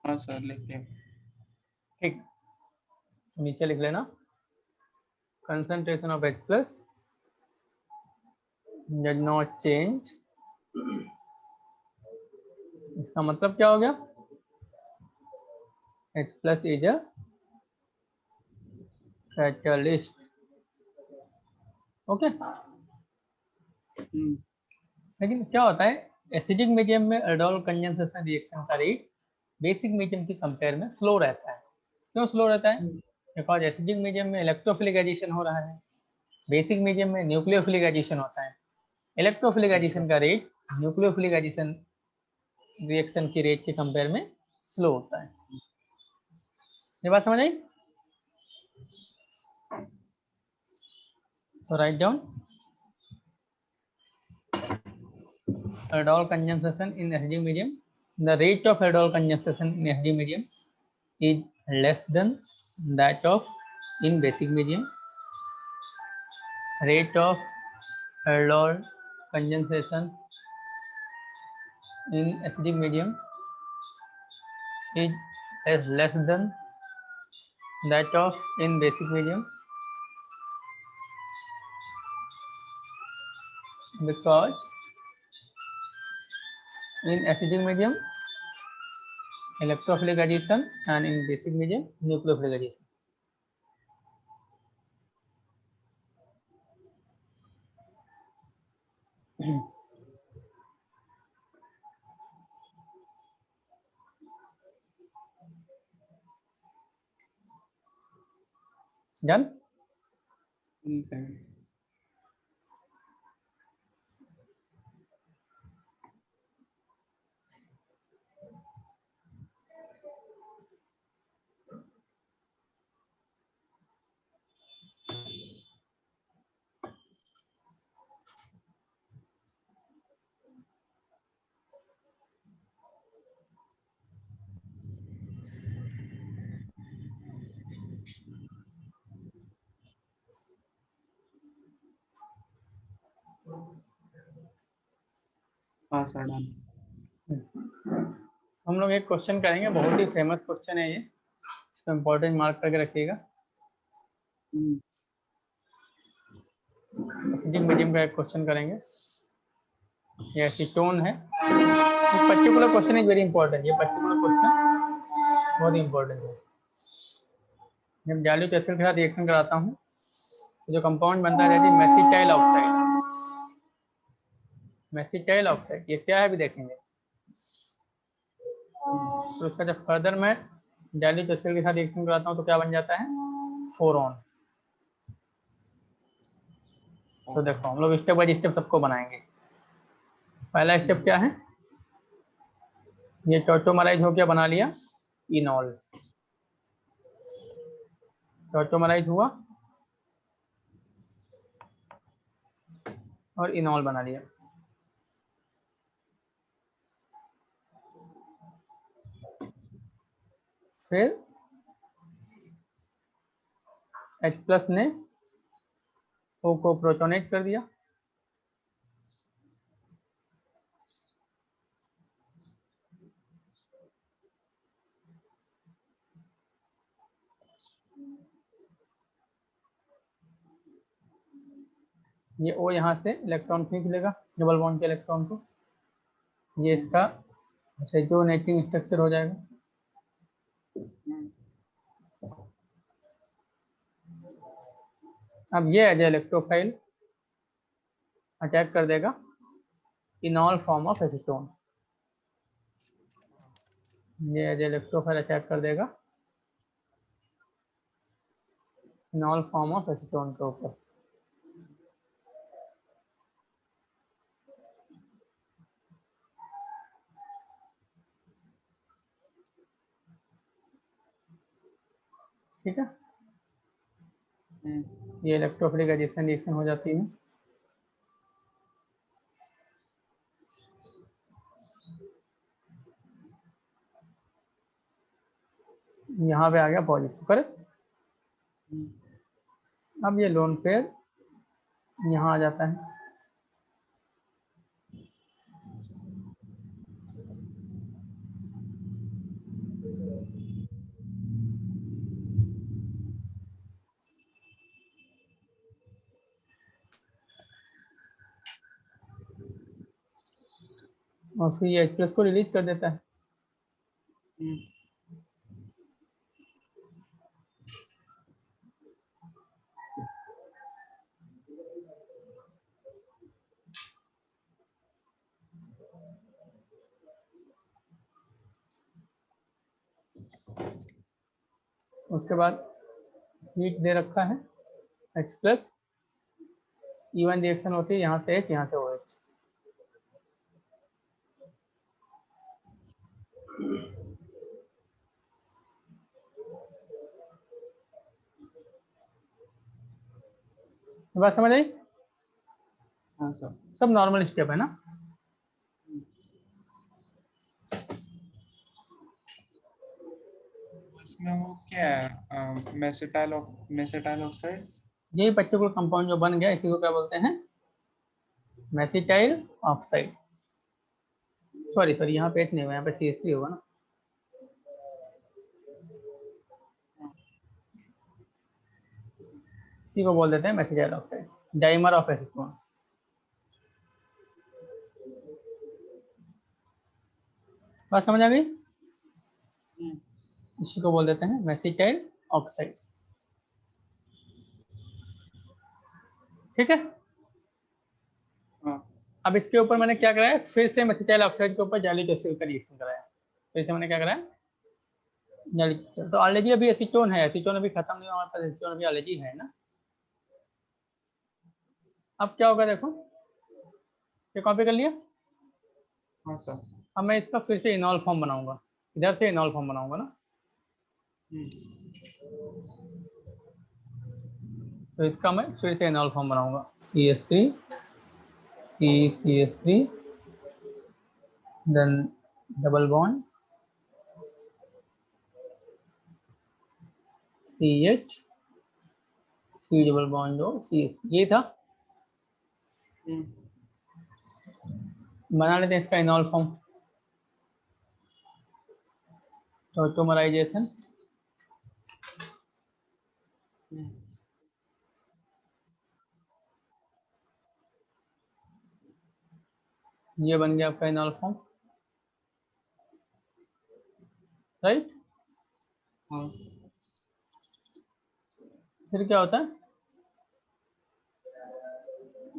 हाँ सर, लिख लिया। ठीक, नीचे लिख लेना, concentration of H+ does not change. इसका मतलब क्या हो गया, H+ is a catalyst. Okay, लेकिन क्या होता है, एसिडिक मीडियम में एल्डोल कंडेंसेशन रिएक्शन का रेट बेसिक मीडियम की कंपेयर में स्लो रहता है। क्यों स्लो रहता है, बिकॉज एसिडिक मीडियम में इलेक्ट्रोफिलिक एडिशन हो रहा है, बेसिक मीडियम में न्यूक्लियोफिलिक एडिशन होता है। इलेक्ट्रोफिलिक एडिशन का रेट न्यूक्लियोफिलिक एडिशन रिएक्शन की रेट के कंपेयर में स्लो होता है। ये बात समझ आई? So write down aldol condensation in acidic medium. The rate of aldol condensation in acidic medium is less than that of in basic medium. Rate of aldol condensation in acidic medium is less than that of in basic medium. because in acidic medium electrophilic addition and in basic medium nucleophilic addition. Done? हाँ sir done. हम लोग एक question करेंगे, बहुत ही famous question है ये, इसको important mark करके रखिएगा। एसिडिक मीडियम का एक क्वेश्चन करेंगे, ये एसीटोन है। This particular question is very important, ये पर्टिकुलर क्वेश्चन बहुत इंपॉर्टेंट है। जब डाइल्यूट एसिड के साथ रिएक्शन कराता हूँ तो जो कंपाउंड बनता है मेसिटाइल ऑक्साइड। मेसिटाइल ऑक्साइड ये क्या है अभी देखेंगे। तो इसका जब फर्दर मैं डाइल्यूट एसिड के साथ रिएक्शन कराता हूँ तो क्या बन जाता है, फोरॉन। तो देखो हम लोग स्टेप बाय स्टेप सबको बनाएंगे। पहला स्टेप क्या है, ये टॉटोमराइज हो गया, बना लिया इनॉल। टॉटोमराइज हुआ और इनॉल बना लिया। फिर H+ ने O को प्रोटोनेट कर दिया। ये O यहाँ से इलेक्ट्रॉन खींच लेगा डबल बॉन्ड के इलेक्ट्रॉन को, ये इसका रेजोनेटिंग स्ट्रक्चर हो जाएगा। अब ये एज इलेक्ट्रोफाइल अटैक कर देगा इनॉल फॉर्म ऑफ एसीटोन। ये एज इलेक्ट्रोफाइल अटैक कर देगा इनॉल फॉर्म ऑफ एसीटोन के ऊपर। ठीक है, ये इलेक्ट्रोफिलिक एडिशन रिएक्शन हो जाती है। यहाँ पे आ गया पॉजिटिव, करेक्ट। अब ये लोन पेयर यहाँ आ जाता है। और फिर ये H+ को रिलीज कर देता है। उसके बाद हीट दे रखा है H+, इवन रिएक्शन होती है, यहाँ से H यहाँ से OH। बात समझ आई? हाँ सर। सब नॉर्मल स्टेप है ना। इसमें वो क्या है, मेसिटाइल ऑक्साइड। ये पर्टिकुलर कंपाउंड जो बन गया इसी को क्या बोलते हैं, मेसिटाइल ऑक्साइड। सॉरी सॉरी, यहाँ पे H नहीं होगा, यहाँ पे CH3 होगा ना। इसी को बोल देते हैं mesityl oxide, dimer of acetone. बात समझ आ गई? इसी को बोल देते हैं मेसिटाइल ऑक्साइड। ठीक है। हाँ अब इसके ऊपर मैंने क्या कराया, फिर से मेसिटाइल ऑक्साइड के ऊपर जाइलिक एसिड का रिएक्शन कराया। फिर से मैंने क्या कराया, जाइलिक एसिड। तो ऑलरेडी अभी एसीटोन है, एसीटोन अभी खत्म नहीं हुआ हमारे पास, एसीटोन अभी ऑलरेडी है ना। अब क्या होगा देखो, ये कॉपी कर लिया। हाँ सर। अब मैं इसका फिर से इनॉल फॉर्म बनाऊंगा, इधर से इनॉल फॉर्म बनाऊंगा ना। तो इसका मैं फिर से इनॉल फॉर्म बनाऊंगा, CH3 CH3 then double bond CH, C double bond O CH, ये था। बना लेते हैं इसका इनॉल फॉर्म, टॉटोमराइजेशन। ये बन गया आपका इनॉल फॉर्म, राइट। हाँ फिर क्या होता है,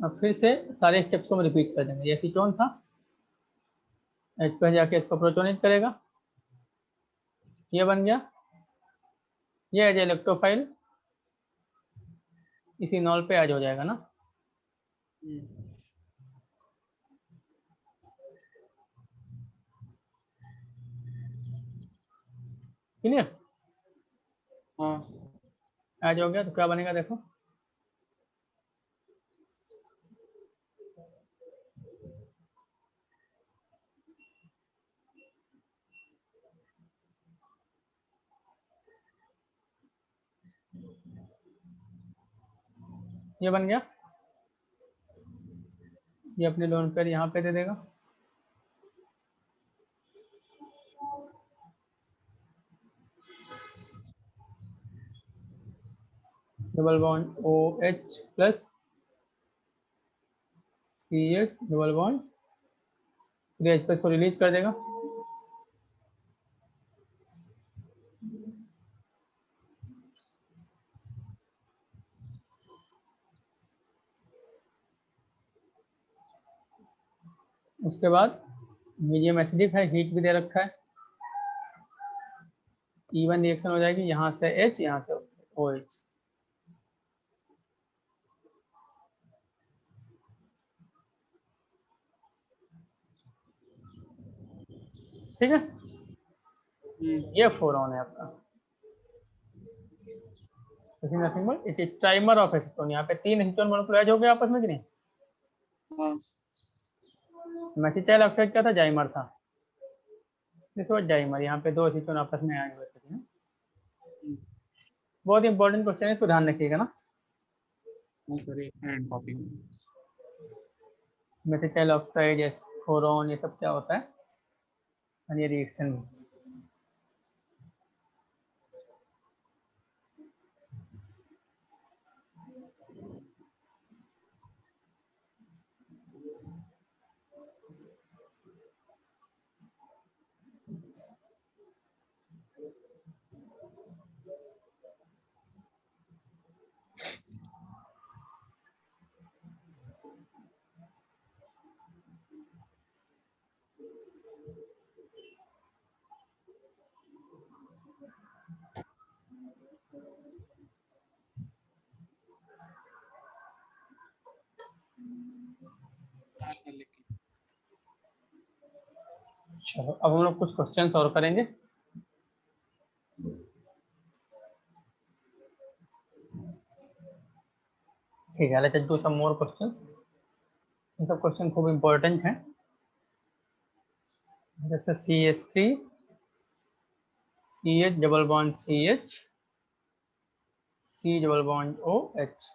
अब फिर से सारे स्टेप्स को हम रिपीट कर देंगे। ये एसीटोन था, H पर जाके इसको प्रोटोनेट करेगा, ये बन गया। ये एज इलेक्ट्रोफाइल इसी नॉल पे ऐड हो जाएगा ना। क्लियर, हाँ ऐड हो गया तो क्या बनेगा देखो, ये बन गया। ये अपने लोन पेयर यहाँ पे दे देगा, double bond OH plus CH double bond, फिर H पर इसको रिलीज कर देगा। उसके बाद मीडियम एसिडिक है, हीट भी दे रखा है, इवन रिएक्शन हो जाएगी, यहाँ से H यहाँ से OH। ठीक है, ये 4 ऑन है आपका। Nothing but it is trimer of acetone. यहाँ पे 3 एसीटोन मॉलिक्यूल ऐड हो गए आपस में कि नहीं। हाँ मेसिटाइल ऑक्साइड क्या था, जाइमर था, दिस वाज जाइमर। यहाँ पे 2 एसीटोन आपस में ऐड हुए थे। बहुत इंपॉर्टेंट क्वेश्चन है, इसको ध्यान रखिएगा ना। सर एक मिनट कॉपी। मेसिटाइल ऑक्साइड, फोरॉन, ये सब क्या होता है, और ये रिएक्शन। चलो अब हम लोग कुछ क्वेश्चन और करेंगे। ठीक है, let's do some more questions. ये सब क्वेश्चन खूब इंपॉर्टेंट हैं। जैसे CH3 CH double bond CH C double bond OH,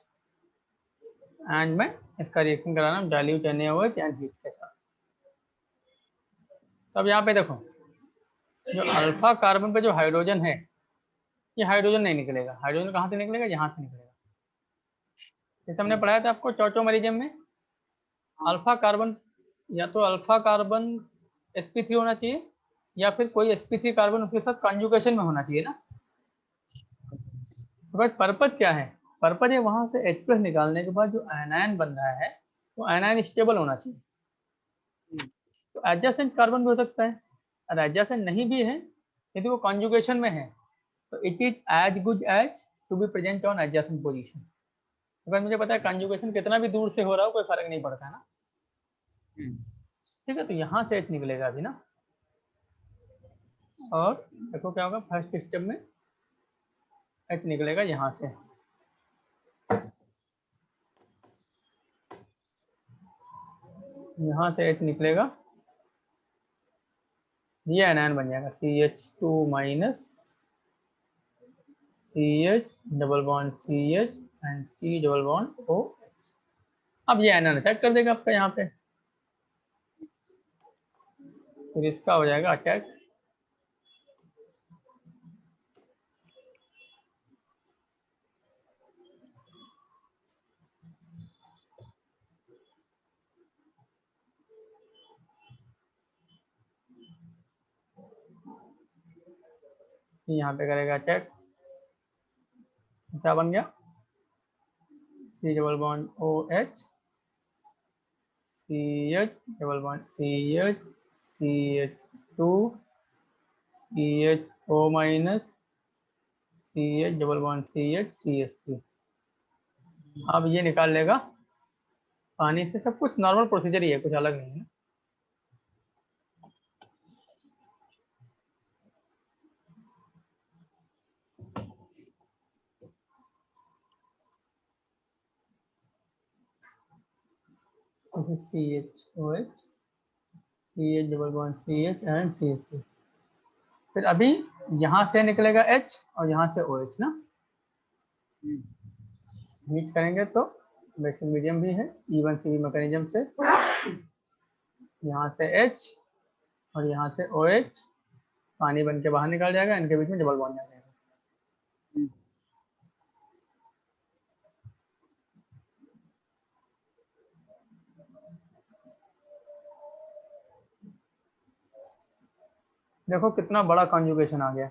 and मैं इसका रिएक्शन करा रहा हूँ डाइल्यूट NaOH एंड हीट के साथ। तो अब यहाँ पे देखो, जो अल्फा कार्बन पे जो हाइड्रोजन है, ये हाइड्रोजन नहीं निकलेगा। हाइड्रोजन कहाँ से निकलेगा, यहाँ से निकलेगा। जैसे हमने पढ़ाया था आपको टॉटोमरिज्म में, अल्फा कार्बन या तो अल्फा कार्बन sp3 होना चाहिए, या फिर कोई sp3 कार्बन उसके साथ कॉन्जुगेशन में होना चाहिए ना। बट पर्पज क्या है, पर्पज है वहां से H+ निकालने के बाद जो आयनायन बन रहा है वो आयनायन स्टेबल होना चाहिए। तो एडजेसेंट कार्बन भी हो सकता है, और एडजेसेंट नहीं भी है यदि वो कॉन्जुगेशन में है तो it is as good as to be present on adjacent position. अगर मुझे पता है कॉन्जुगेशन कितना भी दूर से हो रहा हो कोई फर्क नहीं पड़ता है ना। ठीक है, तो यहाँ से H निकलेगा अभी ना, और देखो क्या होगा, फर्स्ट स्टेप में H निकलेगा यहाँ से, यहाँ से H निकलेगा, ये आयनायन बन जाएगा CH2 minus CH double bond CH and C double bond OH। अब ये आयनायन अटैक कर देगा आपका यहाँ पे, फिर इसका हो जाएगा अटैक, यहाँ पे करेगा अटैक, क्या बन गया C double bond OH CH double bond CH CH2 CHO minus CH double bond CH CH3। अब ये निकाल लेगा पानी से, सब कुछ नॉर्मल प्रोसीजर ही है, कुछ अलग नहीं है। CHOH CH double bond CH and CH3। फिर अभी यहाँ से निकलेगा H और यहाँ से OH ना, मीट करेंगे तो बेसिक मीडियम भी है, E1CB मैकेनिज्म से यहाँ से H और यहाँ से OH पानी बन के बाहर निकल जाएगा, इनके बीच में डबल बॉन्ड आ जाएगा। देखो कितना बड़ा कॉन्जुगेशन आ गया,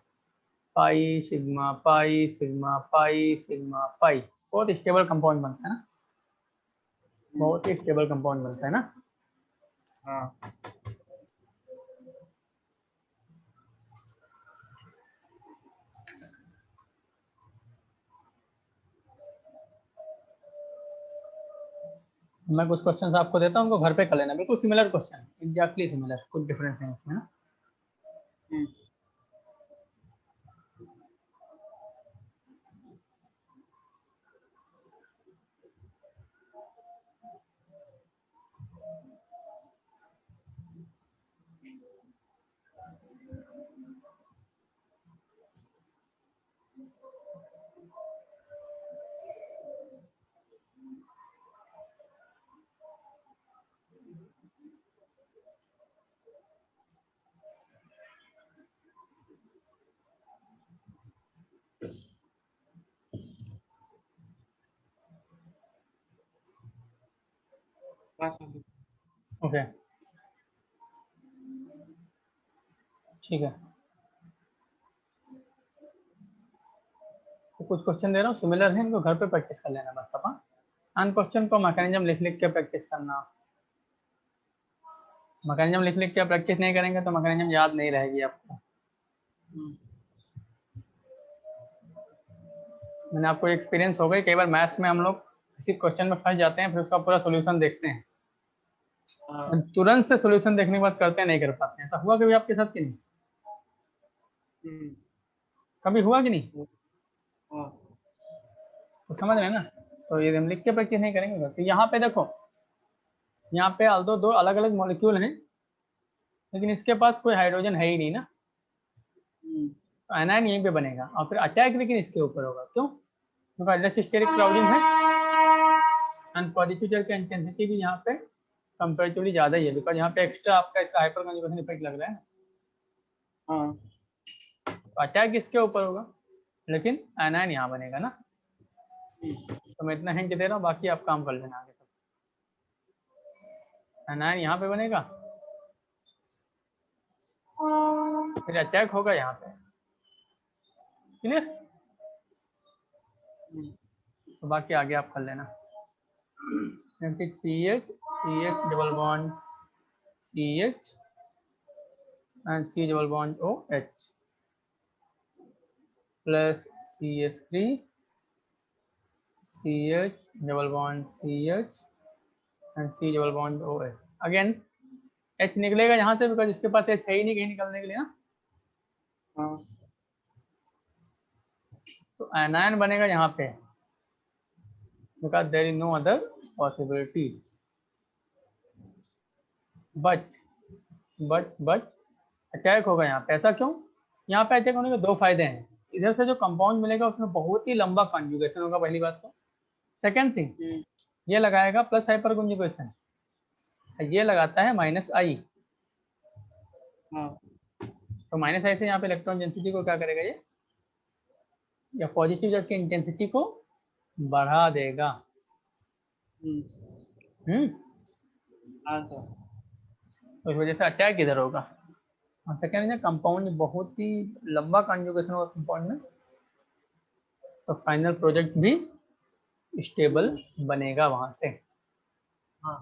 pi sigma pi sigma pi sigma pi, बहुत स्टेबल कंपाउंड बनता है ना, बहुत ही स्टेबल कंपाउंड बनता है ना। हाँ मैं कुछ क्वेश्चंस आपको देता हूँ, उनको घर पे कर लेना, बिल्कुल सिमिलर क्वेश्चन, एग्जैक्टली सिमिलर, कुछ डिफरेंस नहीं है ना। ओके ठीक है, तो कुछ क्वेश्चन दे रहा हूँ सिमिलर है, इनको घर पे प्रैक्टिस कर लेना बस अपन, अन क्वेश्चन को मैकेनिज्म लिख लिख के प्रैक्टिस करना। मैकेनिज्म लिख लिख के प्रैक्टिस नहीं करेंगे तो मैकेनिज्म याद नहीं रहेगी आपको। मैंने आपको एक्सपीरियंस हो गई, कई बार मैथ्स में हम लोग किसी क्वेश्चन में फंस जाते हैं, फिर उसका पूरा सोल्यूशन देखते हैं, तुरंत से सोल्यूशन देखने के बाद करते हैं नहीं कर पाते हैं। ऐसा हुआ कभी आपके साथ कि नहीं, कभी हुआ कि नहीं, तो समझ रहे हैं ना। तो ये हम लिख के प्रैक्टिस नहीं करेंगे, तो यहाँ पे देखो, यहाँ पे आल्दो दो अलग अलग मॉलिक्यूल हैं लेकिन इसके पास कोई हाइड्रोजन है ही नहीं ना, तो आयनायन यहीं पे बनेगा और फिर अटैक लेकिन इसके ऊपर होगा, क्यों, क्योंकि एलोस्टेरिक क्राउडिंग है एंड पॉजिटिव चार्ज का इंटेंसिटी भी यहाँ पे कंपैरेटिवली ज्यादा ही है, बिकॉज यहाँ पे एक्स्ट्रा आपका इसका हाइपर कंजुगेशन इफेक्ट लग रहा है। हाँ तो अटैक इसके ऊपर होगा लेकिन आयनायन यहाँ बनेगा ना। तो मैं इतना हिंट दे रहा हूँ, बाकी आप काम कर लेना आगे। आयनायन यहाँ पे बनेगा फिर अटैक होगा यहाँ पे। क्लियर? तो बाकी आगे आप कर लेना। CH CH double bond CH and C double bond OH plus CH3 CH double bond CH and C double bond OH। Again H निकलेगा यहाँ से, बिकॉज इसके पास H है ही नहीं कहीं निकलने के लिए ना। हाँ तो एनायन बनेगा यहाँ पे, because there is no other possibility. But attack होगा यहाँ पे। ऐसा क्यों? यहाँ पे अटैक होने के दो फायदे हैं। इधर से जो कंपाउंड मिलेगा उसमें बहुत ही लंबा कॉन्जुगेशन होगा, पहली बात तो। सेकेंड थिंग, ये लगाएगा प्लस हाइपर कॉन्जुगेशन, ये लगाता है -I। हाँ तो -I से यहाँ पे इलेक्ट्रॉन डेंसिटी को क्या करेगा ये, या पॉजिटिव चार्ज की इंटेंसिटी को बढ़ा देगा। हाँ सर। तो इस वजह से अटैक इधर होगा। और सेकेंड है कंपाउंड बहुत ही लंबा कॉन्जुगेशन होगा कंपाउंड में, तो फाइनल प्रोडक्ट भी स्टेबल बनेगा वहां से। हाँ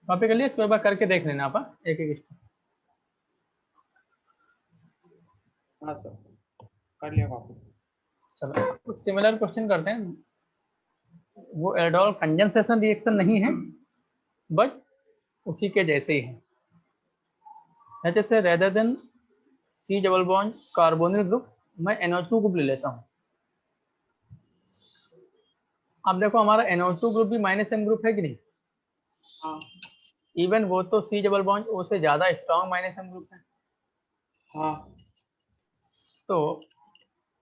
कॉपी कर लिया? इसको एक बार करके देख लेना आप, एक एक स्टेप। हाँ सर, कर लिया कॉपी। चलो कुछ सिमिलर क्वेश्चन करते हैं। वो एल्डोल कंडेंसेशन रिएक्शन नहीं है, बट उसी के जैसे ही है। जैसे rather than C double bond carbonyl group, मैं NO2 ग्रुप ले लेता हूँ। अब देखो हमारा NO2 ग्रुप भी -M ग्रुप है कि नहीं? हाँ इवन वो तो C डबल बॉन्ड O से ज्यादा स्ट्रॉन्ग -M ग्रुप है। हाँ तो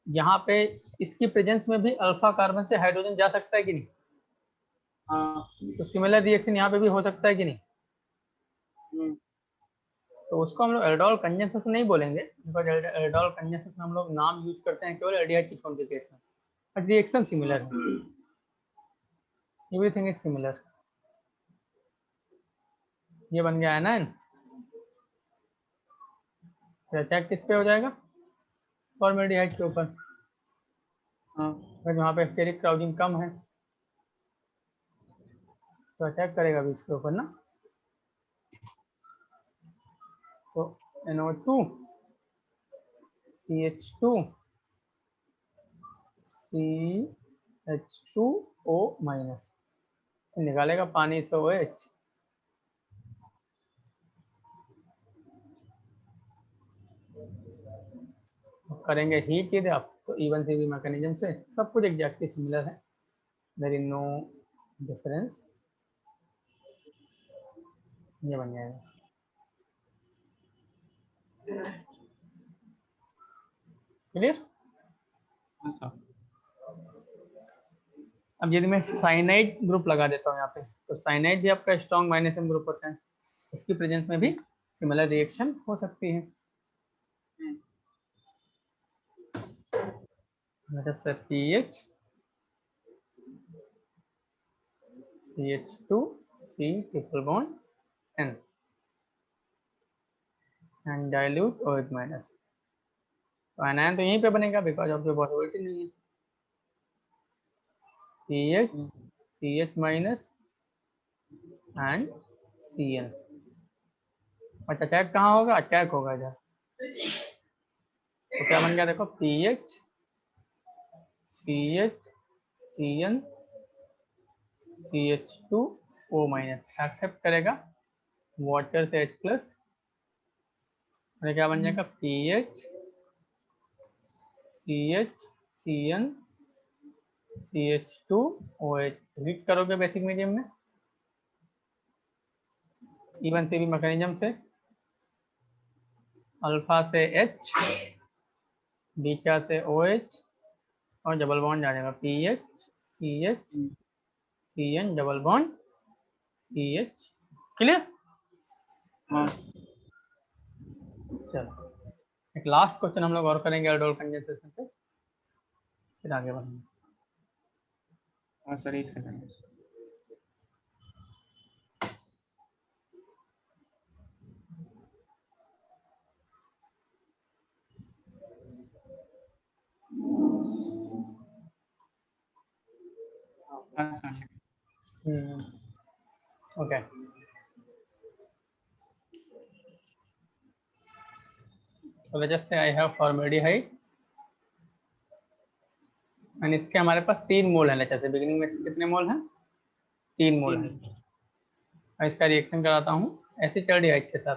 यहाँ पे इसकी प्रेजेंस में भी अल्फा कार्बन से हाइड्रोजन जा सकता है कि नहीं? हाँ तो सिमिलर रिएक्शन यहाँ पे भी हो सकता है कि नहीं? तो उसको हम लोग एल्डोल कंडेंसेशन नहीं बोलेंगे, बिकॉज एल्डोल कंडेंसेशन हम लोग नाम यूज करते हैं केवल एल्डिहाइड कीटोन के केस में, बट रिएक्शन सिमिलर है। Everything is similar. ये बन गया एनायन, फिर अटैक किस पे हो जाएगा? फॉर्मेल्डिहाइड के ऊपर। हाँ अगर वहाँ पे स्टेरिक क्राउडिंग कम है तो अटैक करेगा भी इसके ऊपर ना। तो NO2 CH2 CH2O माइनस, निकालेगा पानी से OH। करेंगे हीट यदि आप, तो इवन सी मैकेनिज्म से सब कुछ एग्जैक्टली सिमिलर है, देयर इज नो डिफरेंस। ये बन जाएगा। क्लियर? हाँ सर। अब यदि मैं साइनाइड ग्रुप लगा देता हूँ यहाँ पे, तो साइनाइड भी आपका स्ट्रॉन्ग -M ग्रुप होता है, इसकी प्रेजेंस में भी सिमिलर रिएक्शन हो सकती है। जैसे PH CH2 C triple bond N and dilute OH minus. तो एनायन तो यहीं पे बनेगा, बिकॉज ऑफ जो पॉसिबिलिटी नहीं है। PH CH minus and Cn। But attack कहाँ होगा? अटैक होगा इधर। तो क्या बन गया देखो, PH CH Cn CH2O minus, accept करेगा वाटर से H प्लस, क्या बन जाएगा PH CH Cn CH2OH। Read करोगे बेसिक मीडियम में, इवन सी भी मैकेनिज्म से, अल्फा से H, बीटा से OH, और डबल बॉन्ड आ जाएगा PH CH Cn double bond CH। Clear? हाँ चलो एक लास्ट क्वेश्चन हम लोग और करेंगे एल्डोल कंडेंसेशन पे, फिर आगे बढ़ेंगे। हाँ सर, एक सेकंड। हाँ सर। ओके, तो let's just say I have formaldehyde and इसके हमारे पास 3 मोल है। लेट्स से बिगिनिंग में कितने मोल हैं? 3 मोल है। और इसका रिएक्शन कराता हूँ एसिटाल्डिहाइड के साथ,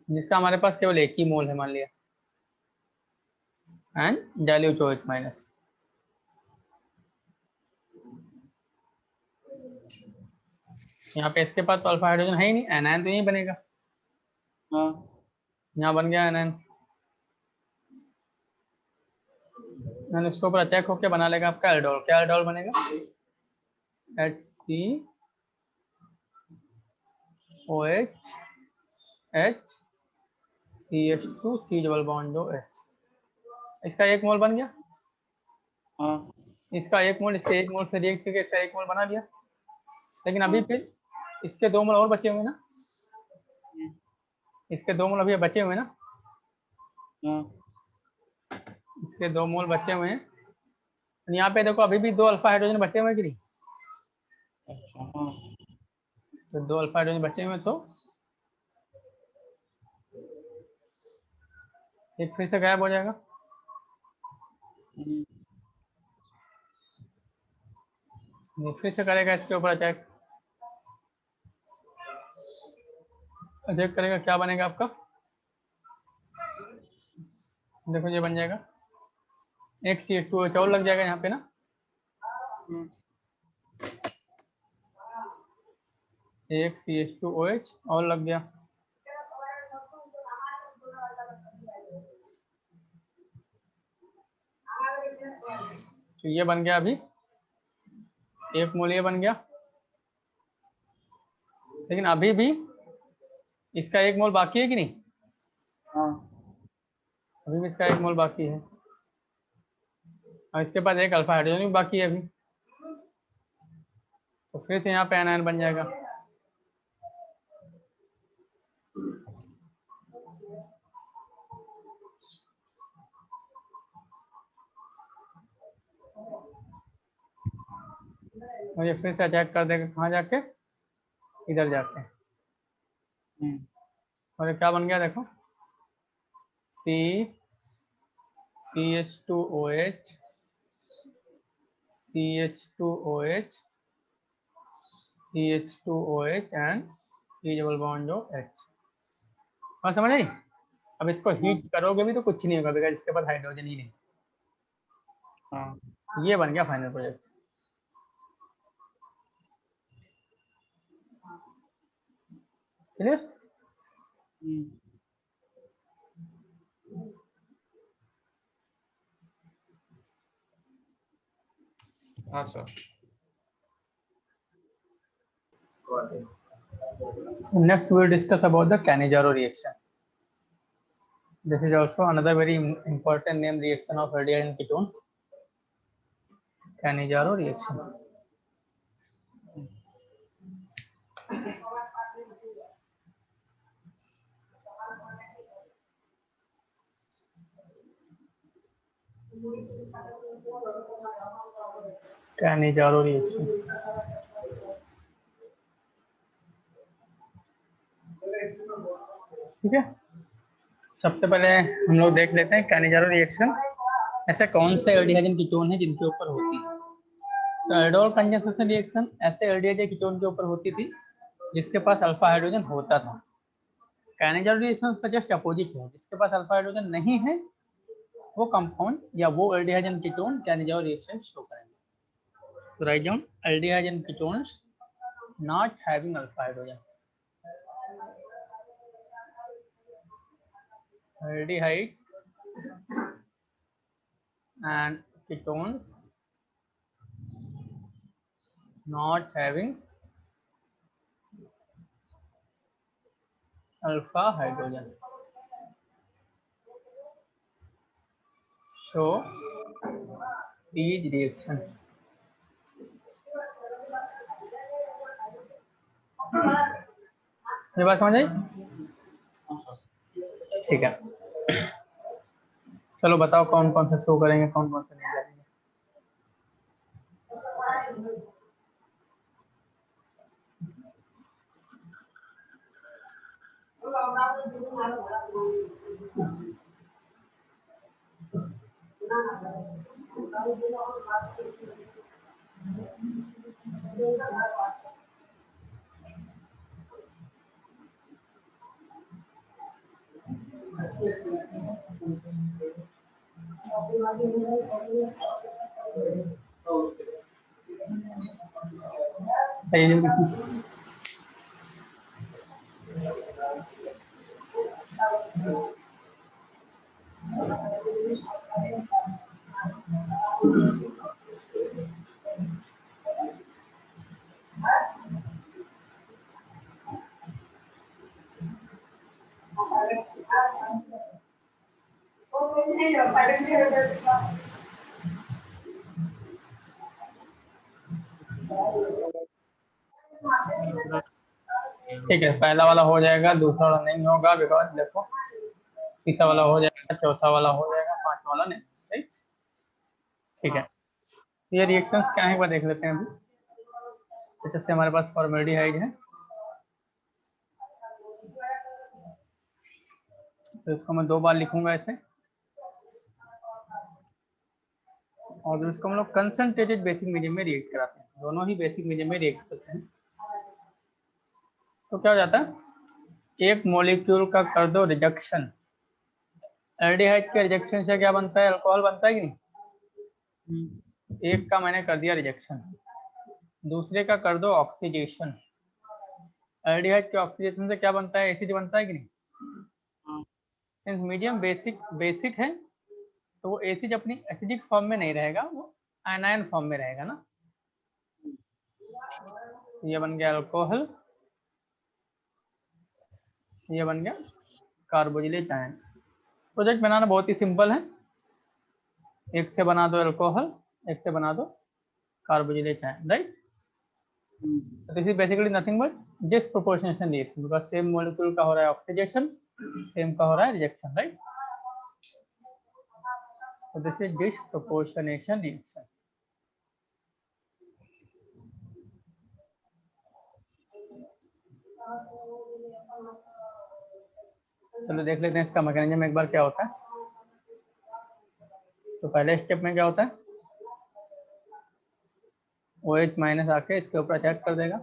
जिसका हमारे पास केवल 1 ही मोल है मान लिया, एंड डाइल्यूट OH माइनस। यहाँ पे इसके पास तो अल्फा हाइड्रोजन है ही नहीं, एनायन तो यही बनेगा। हाँ यहाँ बन गया एनायन, एंड उसके ऊपर अटैक होकर बना लेगा आपका एल्डोल। क्या एल्डोल बनेगा? HCOH H CH2 C double bond जो H। इसका 1 मोल बन गया, हाँ इसका 1 मोल इसके 1 मोल से रिएक्ट करके इसका 1 मोल बना लिया। लेकिन अभी फिर इसके 2 मोल और बचे हुए ना, इसके 2 मोल अभी बचे हुए ना, हाँ इसके 2 मोल बचे हुए हैं। यहाँ पे देखो अभी भी 2 अल्फा हाइड्रोजन बचे हुए हैं कि नहीं? अच्छा हाँ तो 2 अल्फा हाइड्रोजन बचे हुए हैं, तो एक फिर से गायब हो जाएगा। ये फिर से करेगा इसके ऊपर अटैक, अटैक करेगा, क्या बनेगा आपका? देखो ये बन जाएगा एक CH2OH और लग जाएगा यहाँ पे ना, एक CH2OH और लग गया। तो ये बन गया अभी 1 मोल ये बन गया, लेकिन अभी भी इसका 1 मोल बाकी है कि नहीं? हाँ अभी भी इसका 1 मोल बाकी है, और इसके पास एक अल्फा हाइड्रोजन भी बाकी है अभी। तो फिर से यहाँ पे एनायन बन जाएगा। और ये फिर से अटैक कर देगा, कहाँ जाके? इधर जाके। और ये क्या बन गया देखो, CH2OH CH2OH CH2OH and C double bond जो H। हाँ समझ आई? अब इसको हीट करोगे भी तो कुछ नहीं होगा बिकॉज इसके पास हाइड्रोजन ही नहीं। हाँ ये बन गया फाइनल प्रोजेक्ट। क्लियर? हाँ sir. Next we will discuss about the Cannizzaro reaction. This is also another very important name reaction of aldehyde and ketone. Cannizzaro reaction. Cannizzaro reaction. ठीक है, सबसे पहले हम लोग देख लेते हैं कैनिजारो रिएक्शन ऐसे कौन से एल्डिहाइड कीटोन है जिनके ऊपर होती है। तो एल्डोल कंडेंसेशन रिएक्शन ऐसे एल्डिहाइड कीटोन के ऊपर होती थी जिसके पास अल्फा हाइड्रोजन होता था। कैनिजारो रिएक्शन का जस्ट अपोजिट है, जिसके पास अल्फा हाइड्रोजन नहीं है वो कंपाउंड या वो aldehyde ketone Cannizzaro reaction show करेंगे। तो write down aldehyde ketones not having alpha hydrogen, aldehydes and ketones not having alpha hydrogen show these reaction। ये बात समझ आई? ठीक है, चलो बताओ कौन कौन से शो करेंगे, कौन कौन से नहीं करेंगे। ठीक है, पहला वाला हो जाएगा, दूसरा वाला नहीं होगा बिकॉज देखो तीसरा वाला हो जाएगा, चौथा वाला हो जाएगा, पांचवा वाला नहीं। ठीक, ठीक है। ये रिएक्शंस क्या है एक बार देख लेते हैं अभी। जैसे हमारे पास फॉर्मेल्डिहाइड है, तो इसको मैं 2 बार लिखूंगा ऐसे, और इसको हम लोग कंसंट्रेटेड बेसिक मीडियम में रिएक्ट कराते हैं, दोनों ही बेसिक मीडियम में रिएक्ट करते हैं। तो क्या हो जाता है, एक मॉलिक्यूल का कर दो रिडक्शन, एल्डिहाइड के रिजेक्शन से क्या बनता है, अल्कोहल बनता है कि नहीं। एक का मैंने कर दिया रिजेक्शन, दूसरे का कर दो ऑक्सीडेशन, एल्डिहाइड के ऑक्सीडेशन से क्या बनता है, एसिड बनता है कि नहीं। मीडियम बेसिक है तो वो एसिड अपनी एसिडिक फॉर्म में नहीं रहेगा, वो आयनायन फॉर्म में रहेगा ना। ये बन गया अल्कोहल, ये बन गया कार्बोजिलेट आयन। प्रोजेक्ट बनाना बहुत ही सिंपल है, एक से बना दो अल्कोहल, एक से बना दो carboxylate ion, right. This is basically nothing but disproportionation reaction, because same molecule का हो रहा है ऑक्सीडेशन, सेम का हो रहा है rejection, right. So this is disproportionation reaction. चलो देख लेते हैं इसका मैकेनिज्म एक बार क्या होता है। तो पहले स्टेप में क्या होता है, OH माइनस आके इसके ऊपर अटैक कर देगा।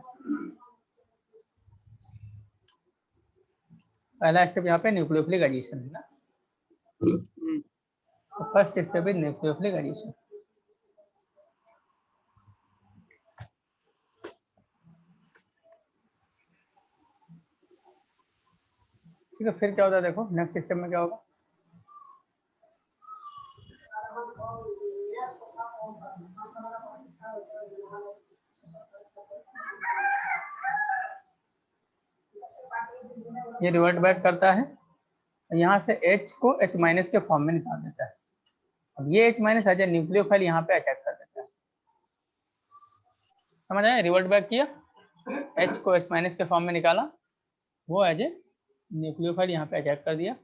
पहला स्टेप यहाँ पे न्यूक्लियोफिलिक एडिशन है ना, तो first step is nucleophilic addition. ठीक है, फिर क्या होता है देखो नेक्स्ट स्टेप में क्या होगा, ये रिवर्ट बैक करता है, यहाँ से H को H माइनस के फॉर्म में निकाल देता है। अब ये H minus as a nucleophile यहाँ पे अटैक कर देता है, समझ आया। रिवर्ट बैक किया, H को H माइनस के फॉर्म में निकाला, वो एज ए न्यूक्लियोफाइल यहाँ पे अटैक कर दिया।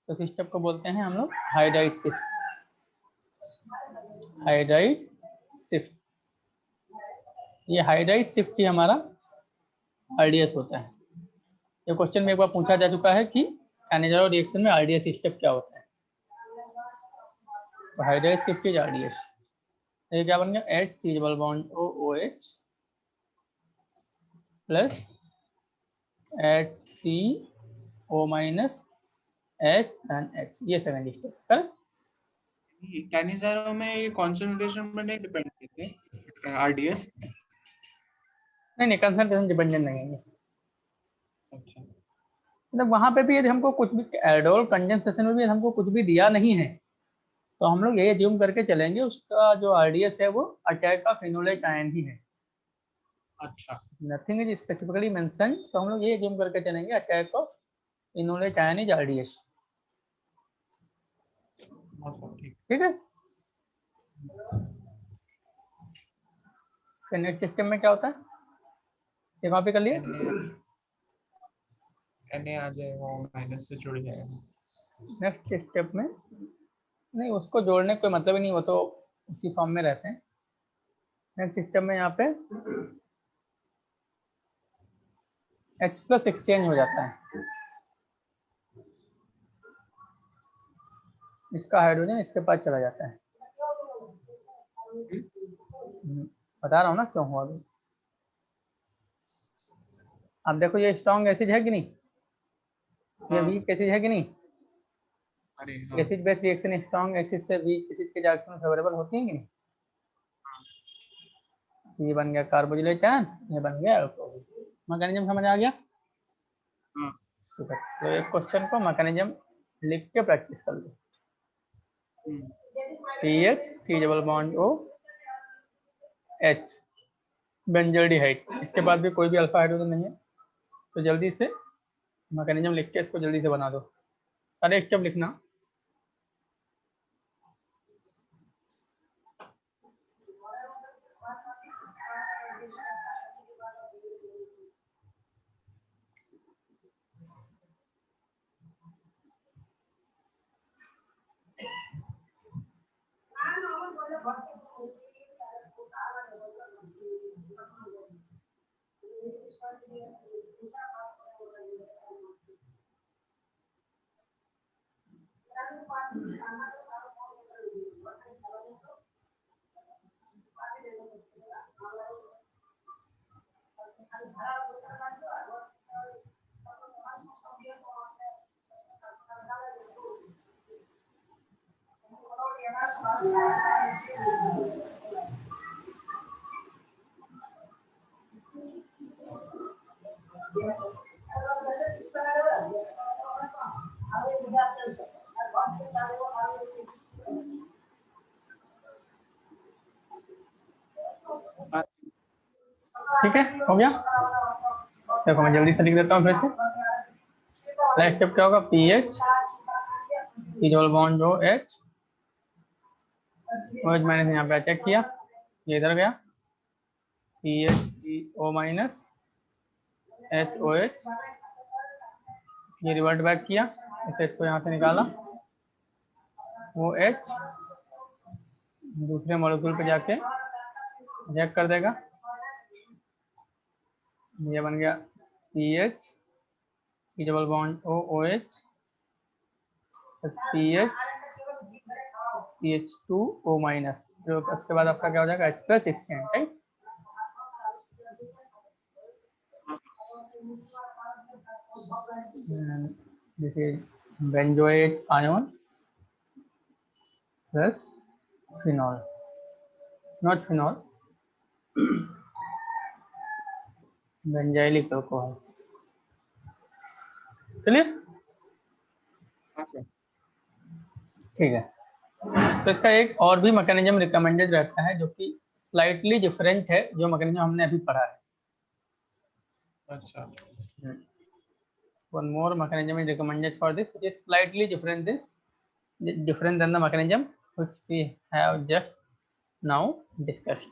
तो इस स्टेप को बोलते हैं हम लोग हाइड्राइड शिफ्ट, हाइड्राइड शिफ्ट। ये हाइड्राइड शिफ्ट ही हमारा RDS होता है। ये क्वेश्चन में एक बार पूछा जा चुका है कि कैनिजारो रिएक्शन में RDS स्टेप क्या होता है। तो हाइड्राइड शिफ्ट इज RDS। ये क्या बन गया, H double bond OH plus HCO minus H and H, ये सेकंड स्टेप। करेक्ट। कैनिजारो में ये कंसंट्रेशन पर नहीं डिपेंड करते आरडीएस। नहीं कंसंट्रेशन डिपेंडेंट नहीं है ये। अच्छा, मतलब वहां पे भी यदि हमको कुछ भी एल्डोल कंडेंसेशन में भी हमको कुछ भी दिया नहीं है, तो हम लोग ये एज्यूम करके चलेंगे उसका जो RDS है वो अटैक ऑफ इनोलेट आयन ही है। अच्छा, नथिंग इज स्पेसिफिकली मेंशन, तो हम लोग ये एज्यूम करके चलेंगे attack of enolate ion is RDS। ठीक है, फिर नेक्स्ट स्टेप में क्या होता है, ये कॉपी कर लिए। Na आ जाएगा और माइनस से जुड़ जाएगा। नेक्स्ट स्टेप में नहीं, उसको जोड़ने का कोई मतलब ही नहीं, वो तो उसी फॉर्म में रहते हैं। नेक्स्ट सिस्टम में यहाँ पे H+ एक्सचेंज हो जाता है, इसका हाइड्रोजन इसके पास चला जाता है। बता रहा हूँ ना क्यों हुआ अभी। अब देखो ये स्ट्रॉन्ग एसिड है कि नहीं, ये हाँ, वीक एसिड है कि नहीं। अरे हाँ, acid base reaction strong acid से वीक एसिड के डायरेक्शन में फेवरेबल होती है कि नहीं। ये बन गया कार्बोजिलेट आयन, ये बन गया अल्कोहल। मैकेनिज्म समझ आ गया। हाँ, ठीक है, तो एक क्वेश्चन को मैकेनिज्म लिख के प्रैक्टिस कर लो। P H C double bond O H benzaldehyde, इसके बाद भी कोई भी अल्फा हाइड्रोजन नहीं है, तो जल्दी से मैकेनिज्म लिख के इसको जल्दी से बना दो, सारे स्टेप लिखना। हाँ, ठीक है, हो गया। देखो मैं जल्दी से लिख देता हूँ फिर से। पहला स्टेप क्या होगा, P H C double bond O H, O H minus यहाँ पे चेक किया, ये इधर गया, P H C O minus H O H, ये रिवर्ट बैक किया, इस एच को यहाँ से निकाला, वो एच दूसरे मॉलिक्यूल पे जाके रिएक्ट कर देगा, ये बन गया P H C double bond O O H P H C H two O minus, फिर उसके बाद आपका क्या हो जाएगा H+ exchange, right. This is benzoate ion plus phenol, not phenol, benzylic alcohol. चलिए हाँ सर। ठीक है, तो इसका एक और भी मैकेनिज्म रिकमेंडेड रहता है जो कि स्लाइटली डिफरेंट है, जो मैकेनिज्म हमने अभी पढ़ा है। अच्छा, One more mechanism is recommended for this, which is slightly different than the mechanism which we have just now discussed.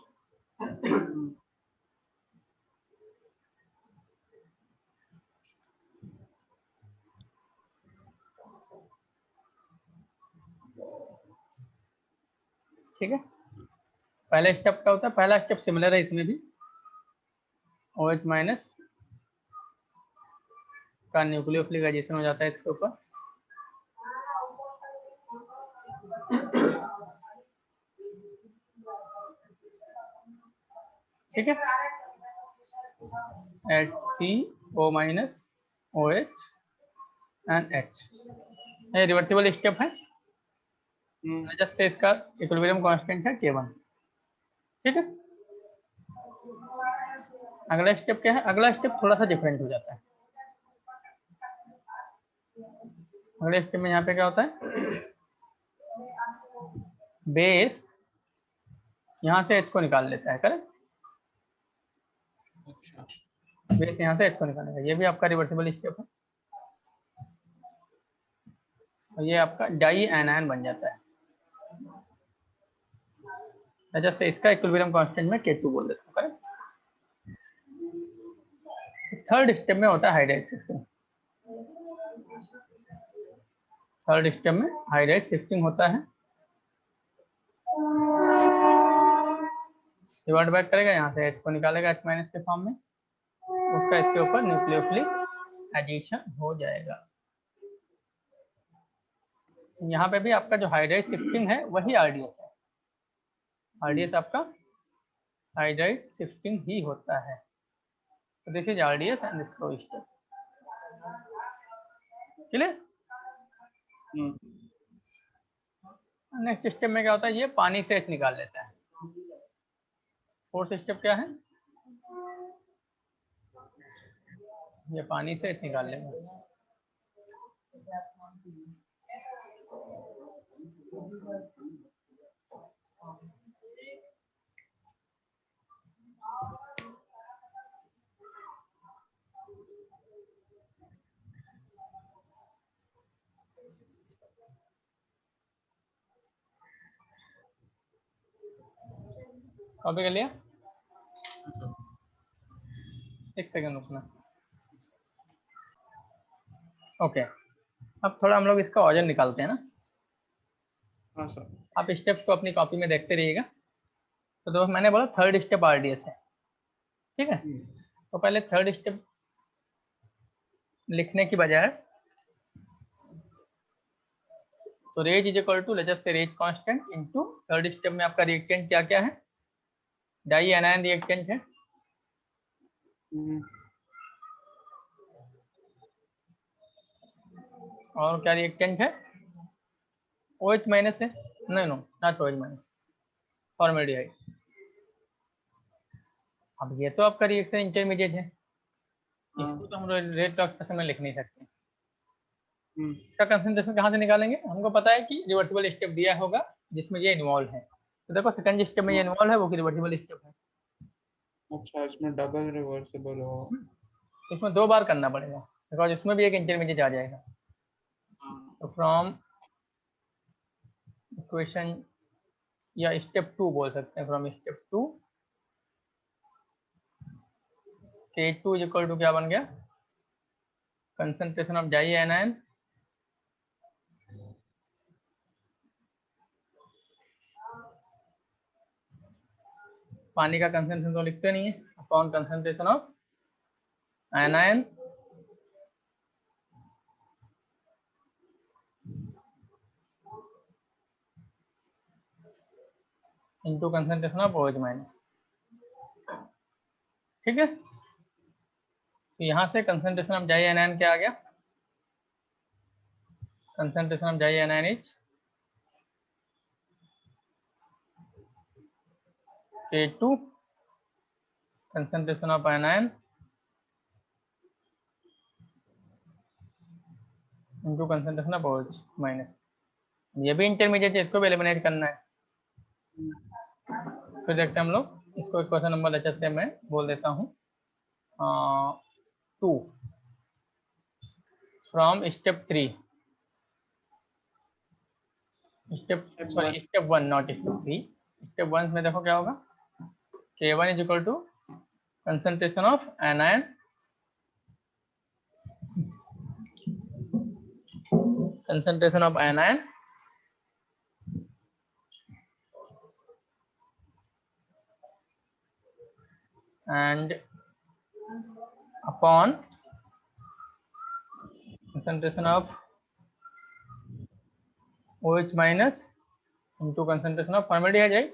ठीक है, पहला स्टेप क्या होता है, पहला स्टेप सिमिलर है इसमें भी, OH माइनस का न्यूक्लियोफिलिक हो जाता है इसके ऊपर, ठीक है, HCO minus OH and H, ये रिवर्सिबल स्टेप है, जस्ट से इसका इक्विलिब्रियम कांस्टेंट है K1, ठीक है। अगला स्टेप क्या है, अगला स्टेप थोड़ा सा डिफरेंट हो जाता है। अगले स्टेप में यहाँ पे क्या होता है, बेस यहाँ से H को निकाल लेता है, करेक्ट। अच्छा, बेस यहाँ से H को निकालेगा, ये भी आपका रिवर्सिबल स्टेप है, और ये आपका डाई एनायन बन जाता है। जैसे इसका इक्विलिब्रियम कांस्टेंट में K2 बोल देता हूँ, करेक्ट। थर्ड स्टेप में होता है हाइड्राइड शिफ्टिंग, थर्ड स्टेप में हाइड्राइड शिफ्टिंग होता है, रिवर्ट बैक करेगा, यहाँ से H को निकालेगा H माइनस के फॉर्म में, उसका इसके ऊपर न्यूक्लियोफिलिक एडिशन हो जाएगा। यहाँ पे भी आपका जो हाइड्राइड शिफ्टिंग है वही आरडीएस है, आरडीएस आपका हाइड्राइड शिफ्टिंग ही होता है। तो this is RDS and this flow step. Clear? Next step में क्या होता है, ये पानी से H निकाल लेता है। फोर्थ स्टेप क्या है, ये पानी से H निकाल लेगा। कॉपी कर लिया? एक सेकंड रुकना। ओके, अब थोड़ा हम लोग इसका ऑर्डर निकालते हैं ना। हाँ सर। आप स्टेप्स को अपनी कॉपी में देखते रहिएगा। तो दोस्त मैंने बोला थर्ड स्टेप आरडीएस है, ठीक है। तो पहले थर्ड स्टेप लिखने की बजाय तो rate is equal to let's say rate constant into third step में आपका रिएक्टेंट क्या क्या है, डाई एनायन रिएक्टेंट है, और क्या रिएक्टेंट है, OH माइनस है, नहीं no not OH minus, formaldehyde. अब ये तो आपका रिएक्शन इंटरमीडिएट है, इसको तो हम रेड टॉक्स में लिख नहीं सकते। इसका कंसंट्रेशन कहाँ से निकालेंगे, हमको पता है कि रिवर्सिबल स्टेप दिया होगा जिसमें ये इन्वॉल्व है। तो देखो सेकंड स्टेप में ये इन्वॉल्व है, वो की रिवर्सिबल स्टेप है। अच्छा, इसमें डबल रिवर्सिबल हो। इसमें 2 बार करना पड़ेगा बिकॉज इसमें भी एक इंटरमीडिएट आ जाएगा। तो फ्रॉम इक्वेशन या स्टेप 2 बोल सकते हैं, from step 2 K2 is equal to क्या बन गया, कंसंट्रेशन ऑफ डाई एनायन पानी का कंसंट्रेशन तो लिखते नहीं है, upon concentration of anion into concentration of OH minus, ठीक है। तो यहाँ से कंसंट्रेशन ऑफ डाई एनायन क्या आ गया, concentration of di anion is K2 concentration of anion into concentration of OH minus. ये भी इंटरमीडिएट है, इसको भी एलिमिनेट करना है। फिर देखते हैं हम लोग इसको, क्वेश्चन नंबर अच्छा से मैं बोल देता हूँ 2 from step 3 step sorry step 1 not step 3। Step 1 में देखो क्या होगा, K1 is equal to concentration of anion concentration of anion and upon concentration of OH minus into concentration of formaldehyde, right?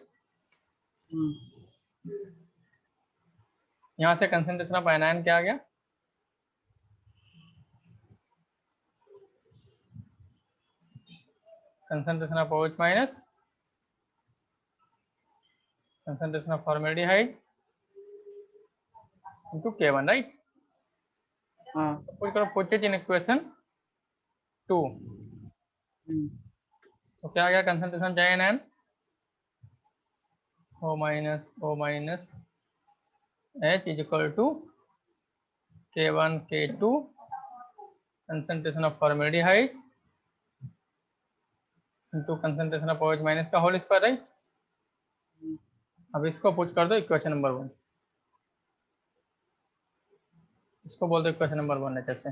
यहाँ से concentration of anion क्या आ गया, concentration of OH minus concentration of formaldehyde into K1, right? Put it in equation 2। तो क्या आ गया, concentration of anion O minus H is equal to K1 K2 concentration of formaldehyde into concentration of OH minus का whole square, right. अब इसको put कर दो equation number 1, इसको बोल दो इक्वेशन नंबर 1 है जैसे,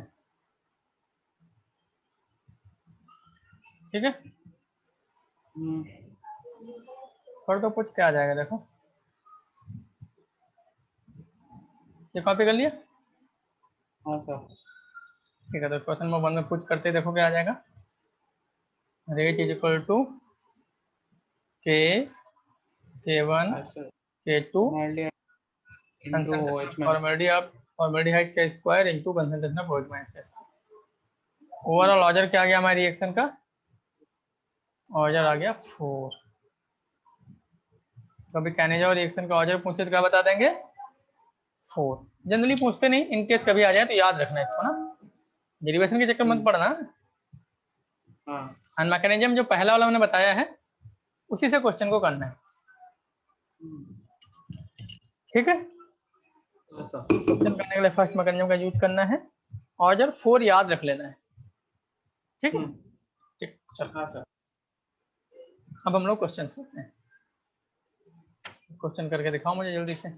ठीक है। कर दो पुट, क्या आ जाएगा देखो, ये कॉपी कर लिया? हाँ सर। ठीक है, तो क्वेश्चन नंबर 1 में पुट करते देखो क्या आ जाएगा। रेट इज इक्वल टू के K1 हाँ sir. K2 into OH minus। Formaldehyde का square into concentration of OH minus का स्क्वायर। ओवरऑल ऑर्डर क्या आ गया हमारे रिएक्शन का? ऑर्डर आ गया 4। कभी कैनेजा और रिएक्शन का ऑर्डर पूछे तो क्या बता देंगे? 4। जनरली पूछते नहीं, इनकेस कभी आ जाए तो याद रखना इसको ना, डेरिवेशन के चक्कर मत पड़ना। हाँ एंड मैकेनिज्म जो पहला वाला मैंने बताया है उसी से क्वेश्चन को करना है, ठीक है। सर। क्वेश्चन करने के लिए फर्स्ट मैकेनिज्म का यूज करना है, ऑर्डर 4 याद रख लेना है, ठीक है। ठीक, चलो हाँ सर। अब हम लोग क्वेश्चन करते हैं। क्वेश्चन करके दिखाओ मुझे जल्दी से।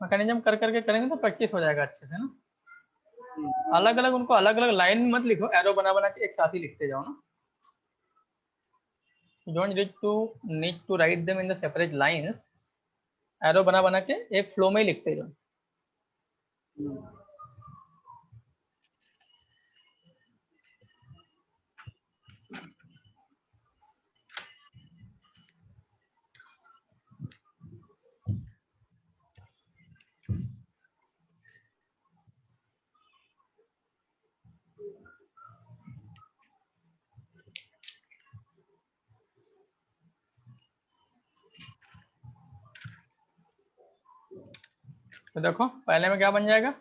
मैकेनिज्म कर करके करेंगे तो प्रैक्टिस हो जाएगा अच्छे से ना। अलग अलग उनको अलग अलग लाइन में मत लिखो, एरो बना बना के एक साथ ही लिखते जाओ ना। Don't need to write them in the separate lines, arrow बना बना के एक फ्लो में ही लिखते जाओ। तो देखो पहले में क्या बन जाएगा,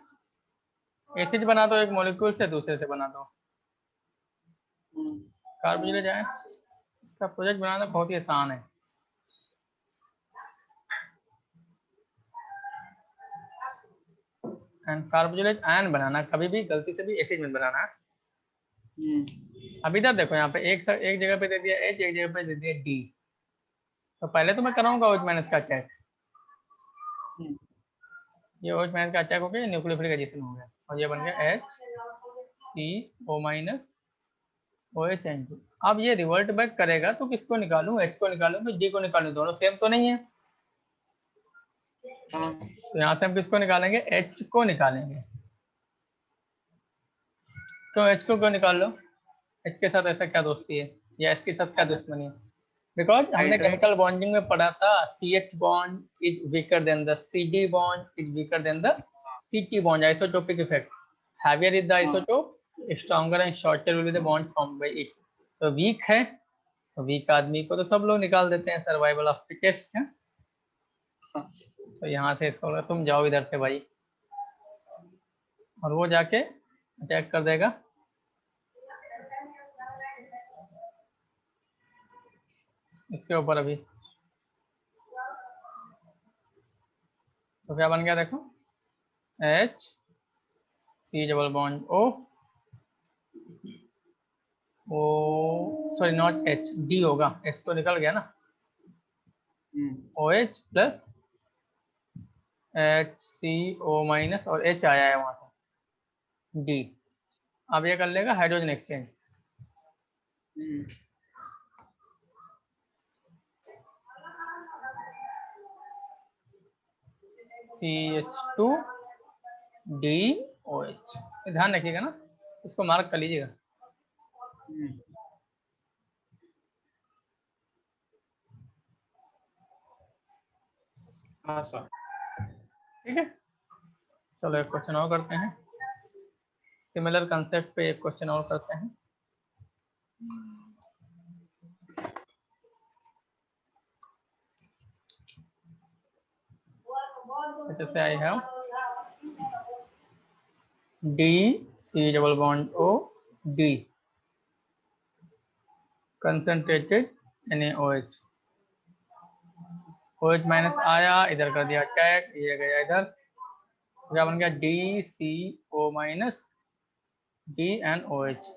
एसिड बना दो एक मॉलिक्यूल से, दूसरे से बना दो कार्बोनिल आयन। इसका प्रोजेक्ट बनाना बहुत ही आसान है। एंड कार्बोनिल आयन बनाना कभी भी गलती से भी एसिड में बनाना है। अब इधर देखो यहाँ पे एक जगह पे दे दिया H, एक जगह पे दे दिया D। तो पहले तो मैं कराऊंगा OH माइनस का अटैक। ये OH माइनस का अटैक हो गया, न्यूक्लियोफिलिक एडिशन हो गया और ये बन गया HCO माइनस OH-N2। अब ये रिवर्ट बैक करेगा तो किसको निकालूं, H को निकालूं तो D को निकालूं, दोनों सेम तो नहीं है। तो यहाँ से हम किसको निकालेंगे, H को निकालेंगे। तो H को क्यों निकाल लो, H के साथ ऐसा क्या दोस्ती है या इसके साथ क्या दुश्मनी है? बिकॉज हमने केमिकल बॉन्डिंग में पढ़ा था CH bond is weaker then the CD bond is weaker then the CT bond, isotopic effect. Heavier is the isotope, stronger and shorter will be the bond formed by it. तो week है, तो week आदमी को तो सब लोग निकाल देते हैं, सर्वाइवल ऑफ फिटेस्ट है। तो यहाँ से इसको तुम जाओ इधर से भाई, और वो जाके अटैक कर देगा इसके ऊपर अभी। तो क्या बन गया देखो, H C double bond O sorry not H, D होगा, H तो निकल गया ना, OH प्लस HCO माइनस और H आया है वहां से D। अब ये कर लेगा हाइड्रोजन एक्सचेंज, CH2DOH। ध्यान रखिएगा ना, इसको मार्क कर लीजिएगा। हाँ सर। ठीक है, चलो एक क्वेश्चन और करते हैं, सिमिलर कंसेप्ट पे एक क्वेश्चन और करते हैं। जैसे I have DC double bond OD concentrated NaOH। OH minus आया, इधर कर दिया अटैक, ये गया इधर, क्या बन गया DCO माइनस DNOH।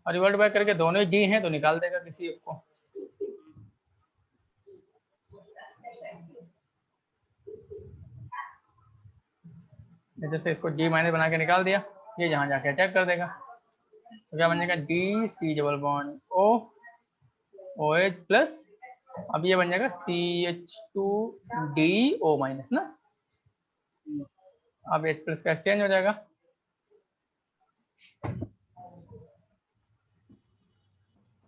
और रिवर्ट बैक करके दोनों ही D हैं तो निकाल देगा किसी एक को। जैसे इसको D माइनस बना के निकाल दिया, ये जहां जाके अटैक कर देगा। तो क्या बन जाएगा DC double bond O OH plus, अब ये बन जाएगा CH2DO माइनस ना, अब H प्लस का एक्सचेंज हो जाएगा,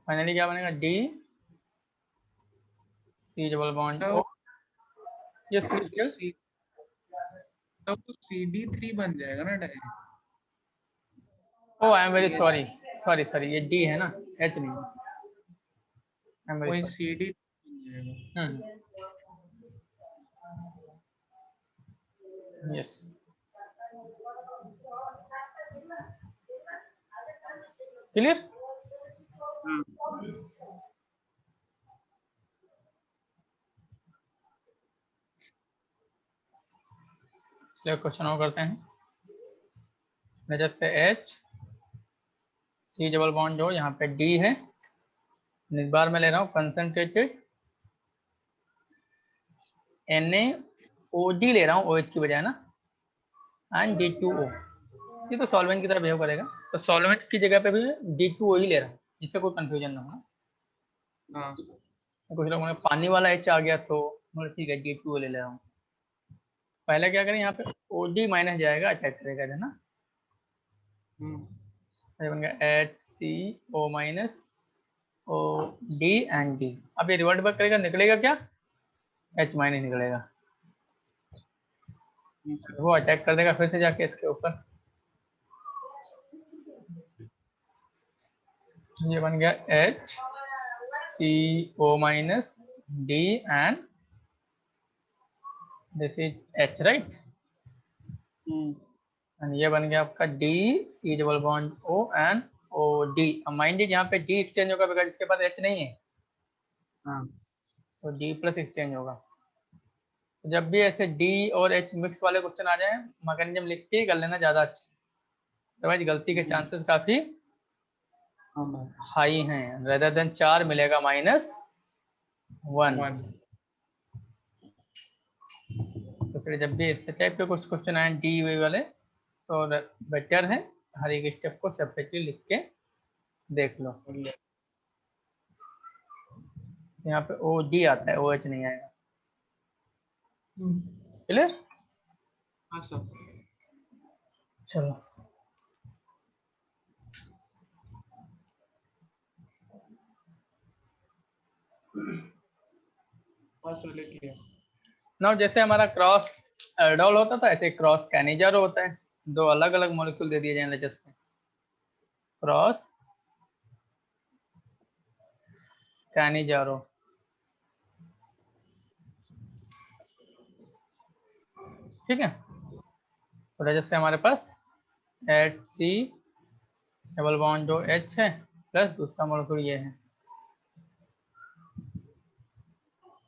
फाइनली क्या बनेगा D C double bond O, yes please. तो CD3 बन जाएगा ना direct. Oh I am very sorry, sorry ये D है ना, H नहीं, आई एम वेरी वही सॉरी। CD बन जाएगा। Yes, clear. हाँ। चलिए क्वेश्चन और करते हैं। जैसे H C डबल बॉन्ड जो यहाँ पे D है, इस बार मैं ले रहा हूँ कंसंट्रेटेड NaOD ले रहा हूँ OH की बजाय ना, एंड D2O, ये तो सॉल्वेंट की तरह बिहेव करेगा, तो सॉल्वेंट की जगह पे भी D2O ही ले रहा हूँ, जिससे कोई कंफ्यूजन ना हो। हाँ। कुछ लोगों ने पानी वाला H आ गया तो मतलब ठीक है D2O ले रहा हूँ। पहले क्या करें, यहाँ पे OD माइनस जाएगा, अटैक करेगा है ना, ये बन गया HCO minus OD and D। अब ये रिवर्ट बैक करेगा, निकलेगा क्या, H माइनस निकलेगा, वो अटैक कर देगा फिर से जाके इसके ऊपर, ये बन गया HCO minus D and this is H right, and ये बन गया आपका D C double bond O and OD। अब माइंड यहाँ पे D एक्सचेंज होगा बिकॉज इसके पास H नहीं है, तो D प्लस एक्सचेंज होगा। जब भी ऐसे D और H मिक्स वाले क्वेश्चन आ जाए, मैकेनिज्म लिख के कर लेना ज्यादा अच्छा, अदरवाइज गलती के चांसेस काफी हाई हैं, रेदर देन 4 मिलेगा -1। तो फिर जब भी इस टाइप के कुछ क्वेश्चन आए D वाले, तो बेटर है हर एक स्टेप को सेपरेटली लिख के देख लो। यहाँ पे OD आता है, OH नहीं आएगा, क्लियर। हाँ सर। चलो नाउ जैसे हमारा क्रॉस एल्डोल होता था, ऐसे क्रॉस कैनिजारो होता है, दो अलग अलग मॉलिक्यूल दे दिए जाए लेटेस्ट में, क्रॉस कैनिजारो, ठीक है। तो जैसे हमारे पास HC डबल बॉन्ड जो H है प्लस दूसरा मॉलिक्यूल ये है,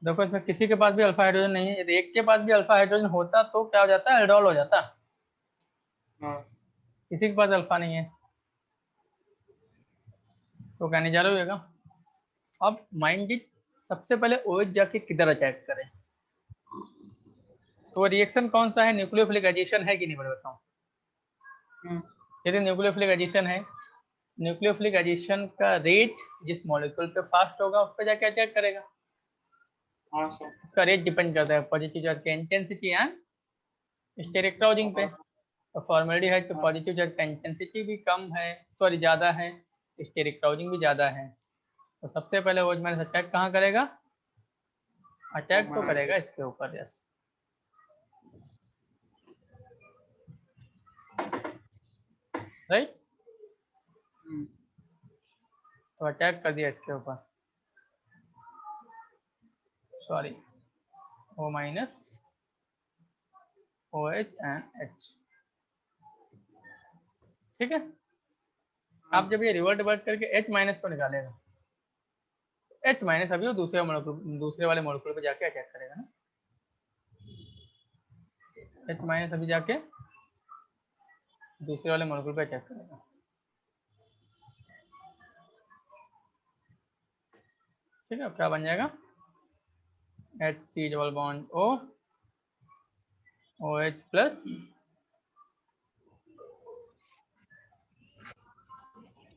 देखो इसमें किसी के पास भी अल्फा हाइड्रोजन नहीं है, यदि एक के पास भी अल्फा हाइड्रोजन होता तो क्या हो जाता है, एल्डोल हो जाता, किसी के पास अल्फा नहीं है तो कैनिजारो होगा। अब माइंड इट, सबसे पहले OH जाके किधर अटैक करे, तो रिएक्शन कौन सा है, न्यूक्लियोफिलिक एडिशन है कि नहीं, बड़े बताओ। यदि न्यूक्लियोफिलिक एडिशन है, न्यूक्लियोफिलिक एडिशन का रेट जिस मॉलिक्यूल पे फास्ट होगा उस पर जाके अटैक करेगा, उसका रेट डिपेंड करता है पॉजिटिव चार्ज की इंटेंसिटी एंड स्टेरिक क्राउजिंग पे। तो फॉर्मेल्डिहाइड पे पॉजिटिव चार्ज का इंटेंसिटी भी कम है, सॉरी ज्यादा है, स्टेरिक क्राउजिंग भी ज्यादा है, तो सबसे पहले वो मैंने अटैक कहाँ करेगा, अटैक तो करेगा इसके ऊपर, यस राइट, तो अटैक कर दिया इसके ऊपर, sorry O minus OH and H, ठीक है। आप जब ये रिवर्ट वर्क करके H माइनस को निकालेगा, H माइनस अभी वो दूसरे मॉलिक्यूल, दूसरे वाले मॉलिक्यूल पे जाके अटैक करेगा ना, H माइनस अभी जाके दूसरे वाले मॉलिक्यूल पे अटैक करेगा, ठीक है। क्या बन जाएगा, HC double bond O OH plus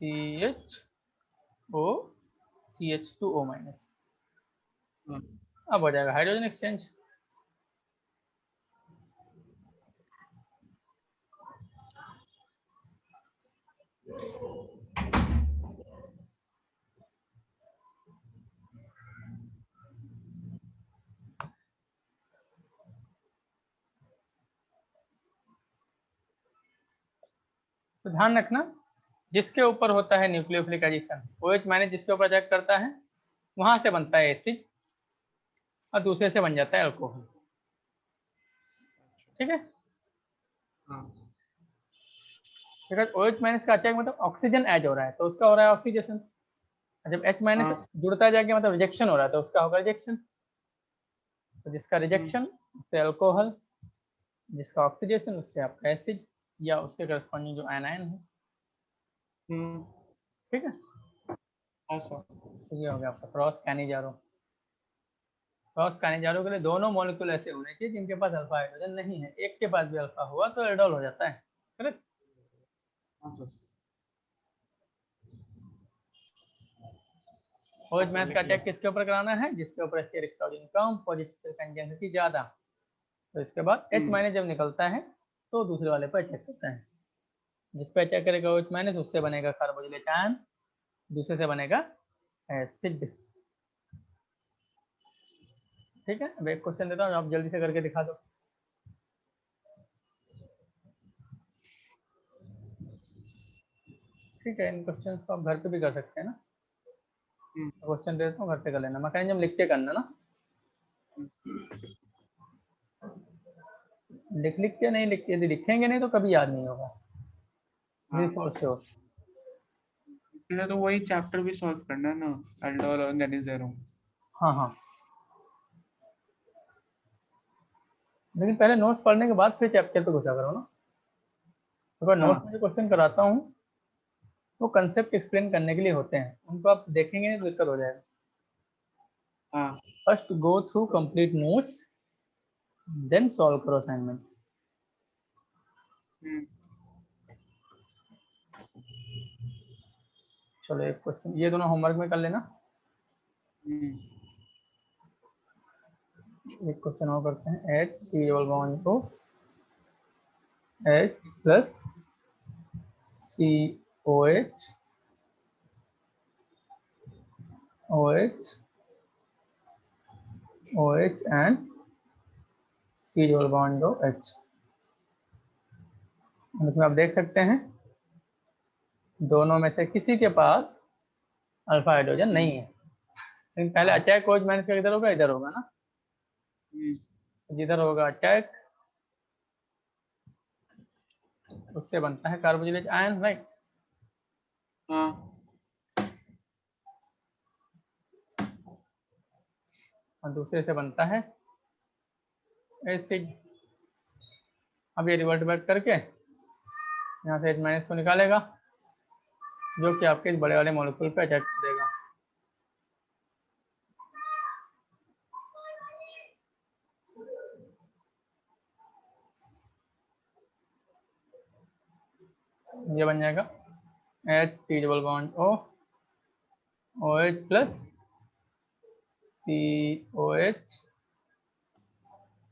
CHO CH2O minus. हाँ, अब हो जाएगा हाइड्रोजन एक्सचेंज। तो ध्यान रखना, जिसके ऊपर होता है न्यूक्लियोफिलिक एडिशन, OH माइनस जिसके ऊपर अटैक करता है वहां से बनता है एसिड और दूसरे से बन जाता है अल्कोहल। ठीक है, हाँ, बिकॉज OH माइनस का अटैक मतलब ऑक्सीजन ऐड हो रहा है तो उसका हो रहा है ऑक्सीडेशन। जब H माइनस हाँ, जुड़ता जाएगा मतलब रिजेक्शन हो रहा है तो उसका होगा रिजेक्शन। तो जिसका हम्म, रिजेक्शन उससे अल्कोहल, जिसका ऑक्सीडेशन उससे आपका एसिड या उसके करस्पॉन्डिंग जो आयन है। हम्म, ठीक है, हाँ सर। तो ये हो गया आपका क्रॉस कैनिजारो। क्रॉस कैनिजारो के लिए दोनों मॉलिक्यूल ऐसे होने चाहिए जिनके पास अल्फा हाइड्रोजन नहीं है। एक के पास भी अल्फा हुआ तो एल्डोल हो जाता है। करेक्ट। हाँ सर। हाँ OH सर, मैथ का लिख लिया। अटैक किसके ऊपर कराना है? जिसके ऊपर स्टेरिक क्लोरीन कम, पॉजिटिव कंजेंसिटी ज्यादा। तो इसके बाद H हम्म, माइनस जब निकलता है तो दूसरे वाले पर अटैक करता है। जिस पे अटैक करेगा OH माइनस उससे बनेगा कार्बोजिलेट आयन, दूसरे से बनेगा एसिड। ठीक है, अब एक क्वेश्चन देता हूँ, आप जल्दी से करके दिखा दो। ठीक है, इन क्वेश्चंस को आप घर पे भी कर सकते हैं ना। हम्म, क्वेश्चन देता हूँ, घर पे कर लेना, मैकेनिज्म लिख के करना ना। लिख के नहीं, लिख यदि लिखेंगे नहीं तो कभी याद नहीं होगा। हाँ, फॉर श्योर। फिर तो वही चैप्टर भी सॉल्व करना है ना, एल्डोल और गैनिजेरो। हाँ हाँ, लेकिन पहले नोट्स पढ़ने के बाद फिर चैप्टर पे घुसा करो ना। अगर हाँ, नोट्स में जो क्वेश्चन कराता हूँ वो कंसेप्ट एक्सप्लेन करने के लिए होते हैं, उनको आप देखेंगे नहीं तो दिक्कत हो जाएगा। हाँ, first go through complete notes, then solve करो असाइनमेंट। हम्म, चलो एक क्वेश्चन ये दोनों होमवर्क में कर लेना। हम्म, एक क्वेश्चन और करते हैं। H C डबल बॉन्ड को H plus COH OH OH and C double bond H। इसमें आप देख सकते हैं दोनों में से किसी के पास अल्फा हाइड्रोजन नहीं है, लेकिन पहले हाँ, अटैक OH माइनस का इधर होगा, इधर होगा ना। हम्म, जिधर होगा अटैक उससे बनता है कार्बोजिलिक आयन, राइट। हाँ, और दूसरे से बनता है एसिड। अब ये रिवर्ट बैक करके यहाँ से H माइनस को निकालेगा जो कि आपके इस बड़े वाले मॉलिक्यूल पे अटैक करेगा। ये बन जाएगा H C double bond O OH plus COH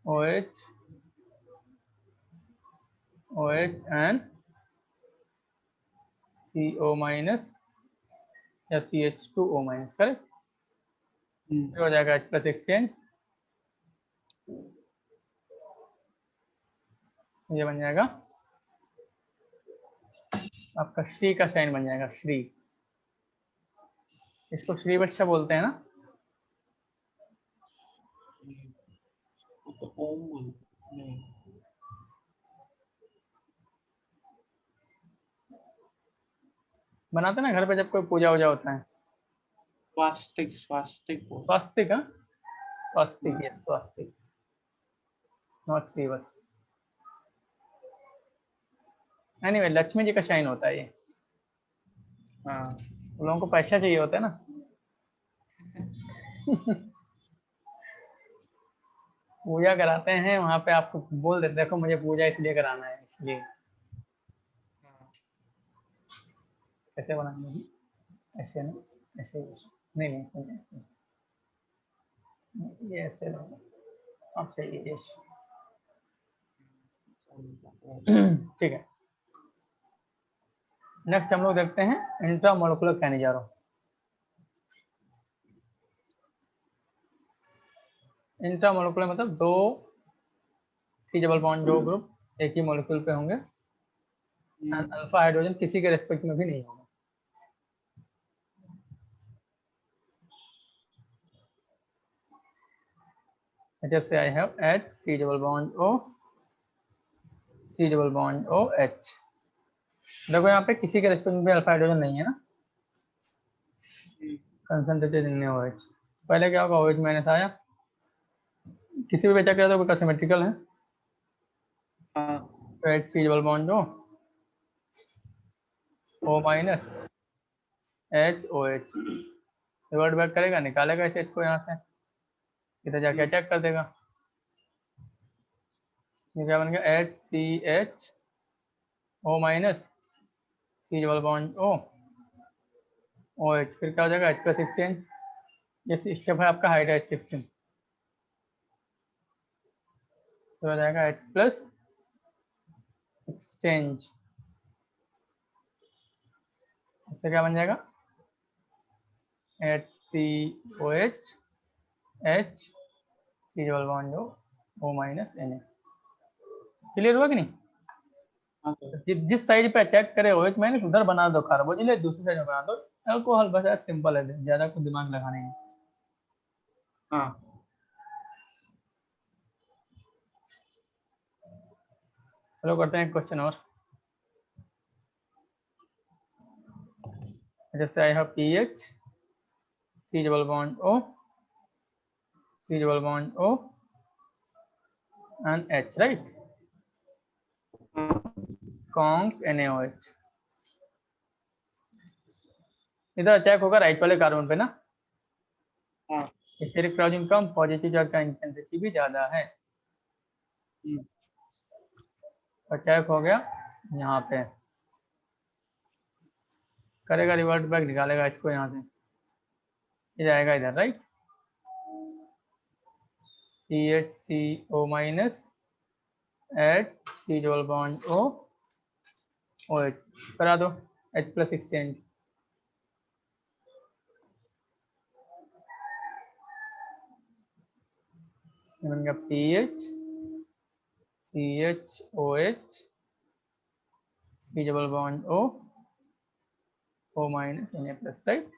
OH OH and CO minus या CH2O माइनस। करेक्ट। फिर हो जाएगा H प्लस एक्सचेंज, ये बन जाएगा आपका श्री का साइन बन जाएगा, श्री। इसको श्री बच्चा बोलते हैं ना। वो तो ओम नहीं, बनाते ना घर पे जब कोई पूजा वूजा होता है। स्वास्तिक, स्वास्तिक वो। स्वास्तिक, हाँ हाँ, स्वास्तिक, यस स्वास्तिक, नॉट श्री बस। एनीवे लक्ष्मी जी का शाइन होता है ये। हाँ, उन लोगों को पैसा चाहिए होता है ना। पूजा कराते हैं वहां पे, आपको बोल देते देखो मुझे पूजा इसलिए कराना है, इसलिए। हाँ, कैसे बनाएंगे? ऐसे नहीं, ऐसे। नहीं नहीं ये ऐसे अब चाहिए यस। ठीक है, नेक्स्ट हम लोग देखते हैं इंट्रामोलिकुलर कैनिजारो। इंट्रामोलिकुलर मतलब दो सी डबल बॉन्ड जो ग्रुप एक ही मॉलिक्यूल पे होंगे एंड अल्फा हाइड्रोजन किसी के रेस्पेक्ट में भी नहीं होगा। जैसे I have H C double bond O C double bond O H। देखो यहाँ पे किसी के रेस्पेक्ट में भी अल्फा हाइड्रोजन नहीं है ना, कंसंट्रेटेड इन OH। पहले क्या होगा, OH माइनस आया, किसी भी बेचा करे तो सिमेट्रिकल है, तो H C double bond O minus H OH revert back करेगा, निकालेगा इस H को यहाँ से, इधर जाके अटैक कर देगा। ये क्या बन गया, HCH O minus C double bond O OH। फिर क्या हो जाएगा, H प्लस एक्सचेंज, ये स्टेप है आपका हाइड्राइड शिफ्टिंग, तो हो जाएगा H प्लस एक्सचेंज। इससे क्या बन जाएगा, HCOH H C double bond O minus Na। Clear हुआ कि नहीं? जिस साइड पे अटैक करे OH माइनस उधर बना दो कार्बोजिल, दूसरी साइड में बना दो अल्कोहल, बस सिंपल है, ज्यादा कुछ दिमाग लगाने नहीं। हाँ चलो करते हैं क्वेश्चन और। जैसे I have PH C double bond O C double bond O and H, right, cons NaOH। इधर अटैक होगा राइट वाले कार्बन पे ना, स्टेरिक चार्जिंग कम, पॉजिटिव चार्ज का इंटेंसिटी भी ज्यादा है, अटैक हो गया यहाँ पे, करेगा रिवर्ट बैक, निकालेगा इसको यहाँ से, ये जाएगा इधर, right, CHCO minus HC double bond O OH करा दो, H प्लस एक्सचेंज, बन गया PH CHOH C double bond O minus Na plus, right.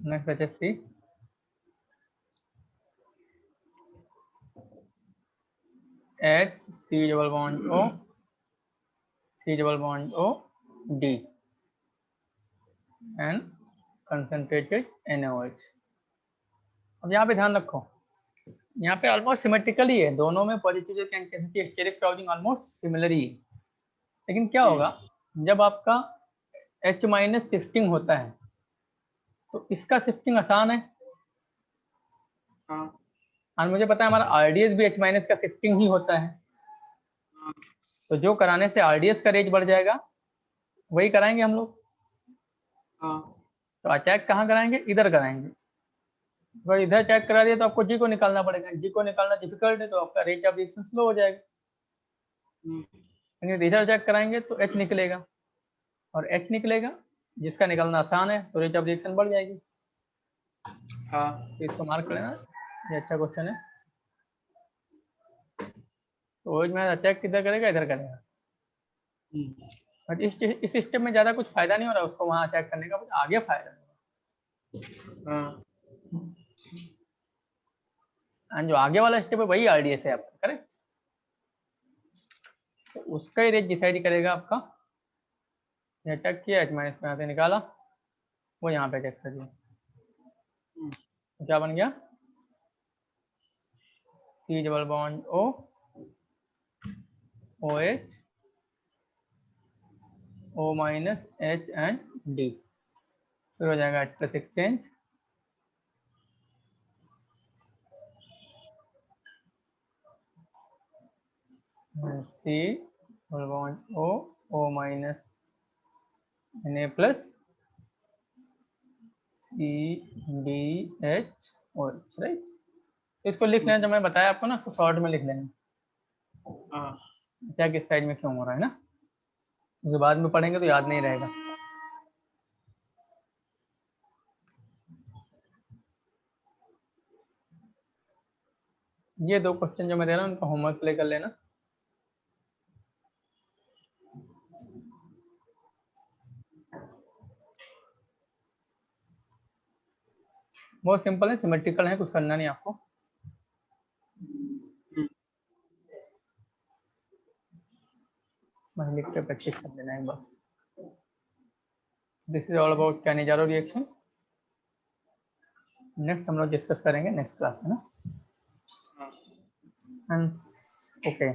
Next बचा C, H C double bond O C double bond O D and concentrated NaOH। अब यहाँ पे ध्यान रखो, यहाँ पे ऑलमोस्ट सिमेट्रिकल ही है, दोनों में पॉजिटिव चार्ज की intensity steric charging almost similar ही है, लेकिन क्या होगा जब आपका H माइनस शिफ्टिंग होता है तो इसका शिफ्टिंग आसान है, और मुझे पता है हमारा RDS भी H माइनस का शिफ्टिंग ही होता है, तो जो कराने से RDS का रेंज बढ़ जाएगा वही कराएंगे हम लोग। तो अटैक कहाँ कराएंगे, इधर कराएंगे, अगर इधर अटैक करा दिया तो आपको G को निकालना पड़ेगा, G को निकालना डिफिकल्ट है, तो आपका रेट ऑफ रिएक्शन स्लो हो जाएगा, लेकिन इधर अटैक कराएंगे तो H निकलेगा, और H निकलेगा जिसका निकालना आसान है तो रेट ऑफ रिएक्शन बढ़ जाएगी। तो इसको मार्क कर लेना, ये अच्छा क्वेश्चन है। तो OH में अटैक किधर करेगा, इधर करेगा, बट इस स्टेप में ज्यादा कुछ फायदा नहीं हो रहा उसको वहां अटैक करने का, बट आगे फायदा होगा। एंड जो आगे वाला स्टेप है वही RDS है आपका, करेक्ट, तो उसका ही रेट डिसाइड करेगा आपका। ये अटैक किया H माइनस में यहाँ से निकाला, वो यहाँ पे अटैक कर दिया, क्या बन गया? C double bond O, OH, O minus H and D। फिर हो जाएगा H plus exchange, C double bond O, O minus Na plus CDHOH, right. इसको लिख लेना, जो मैं बताया आपको ना, उसको शॉर्ट में लिख लेना, हाँ क्या किस साइड में क्यों हो रहा है ना, क्योंकि बाद में पढ़ेंगे तो याद नहीं रहेगा। ये 2 क्वेश्चन जो मैं दे रहा हूँ उनका होमवर्क प्ले कर लेना। बहुत सिंपल है, सिमेट्रिकल है, कुछ करना नहीं आपको। मैं लिख के प्रैक्टिस कर लेना एक बार। This is all about cannizzaro reaction. Next हम लोग डिस्कस करेंगे नेक्स्ट क्लास में ना। हाँ ओके।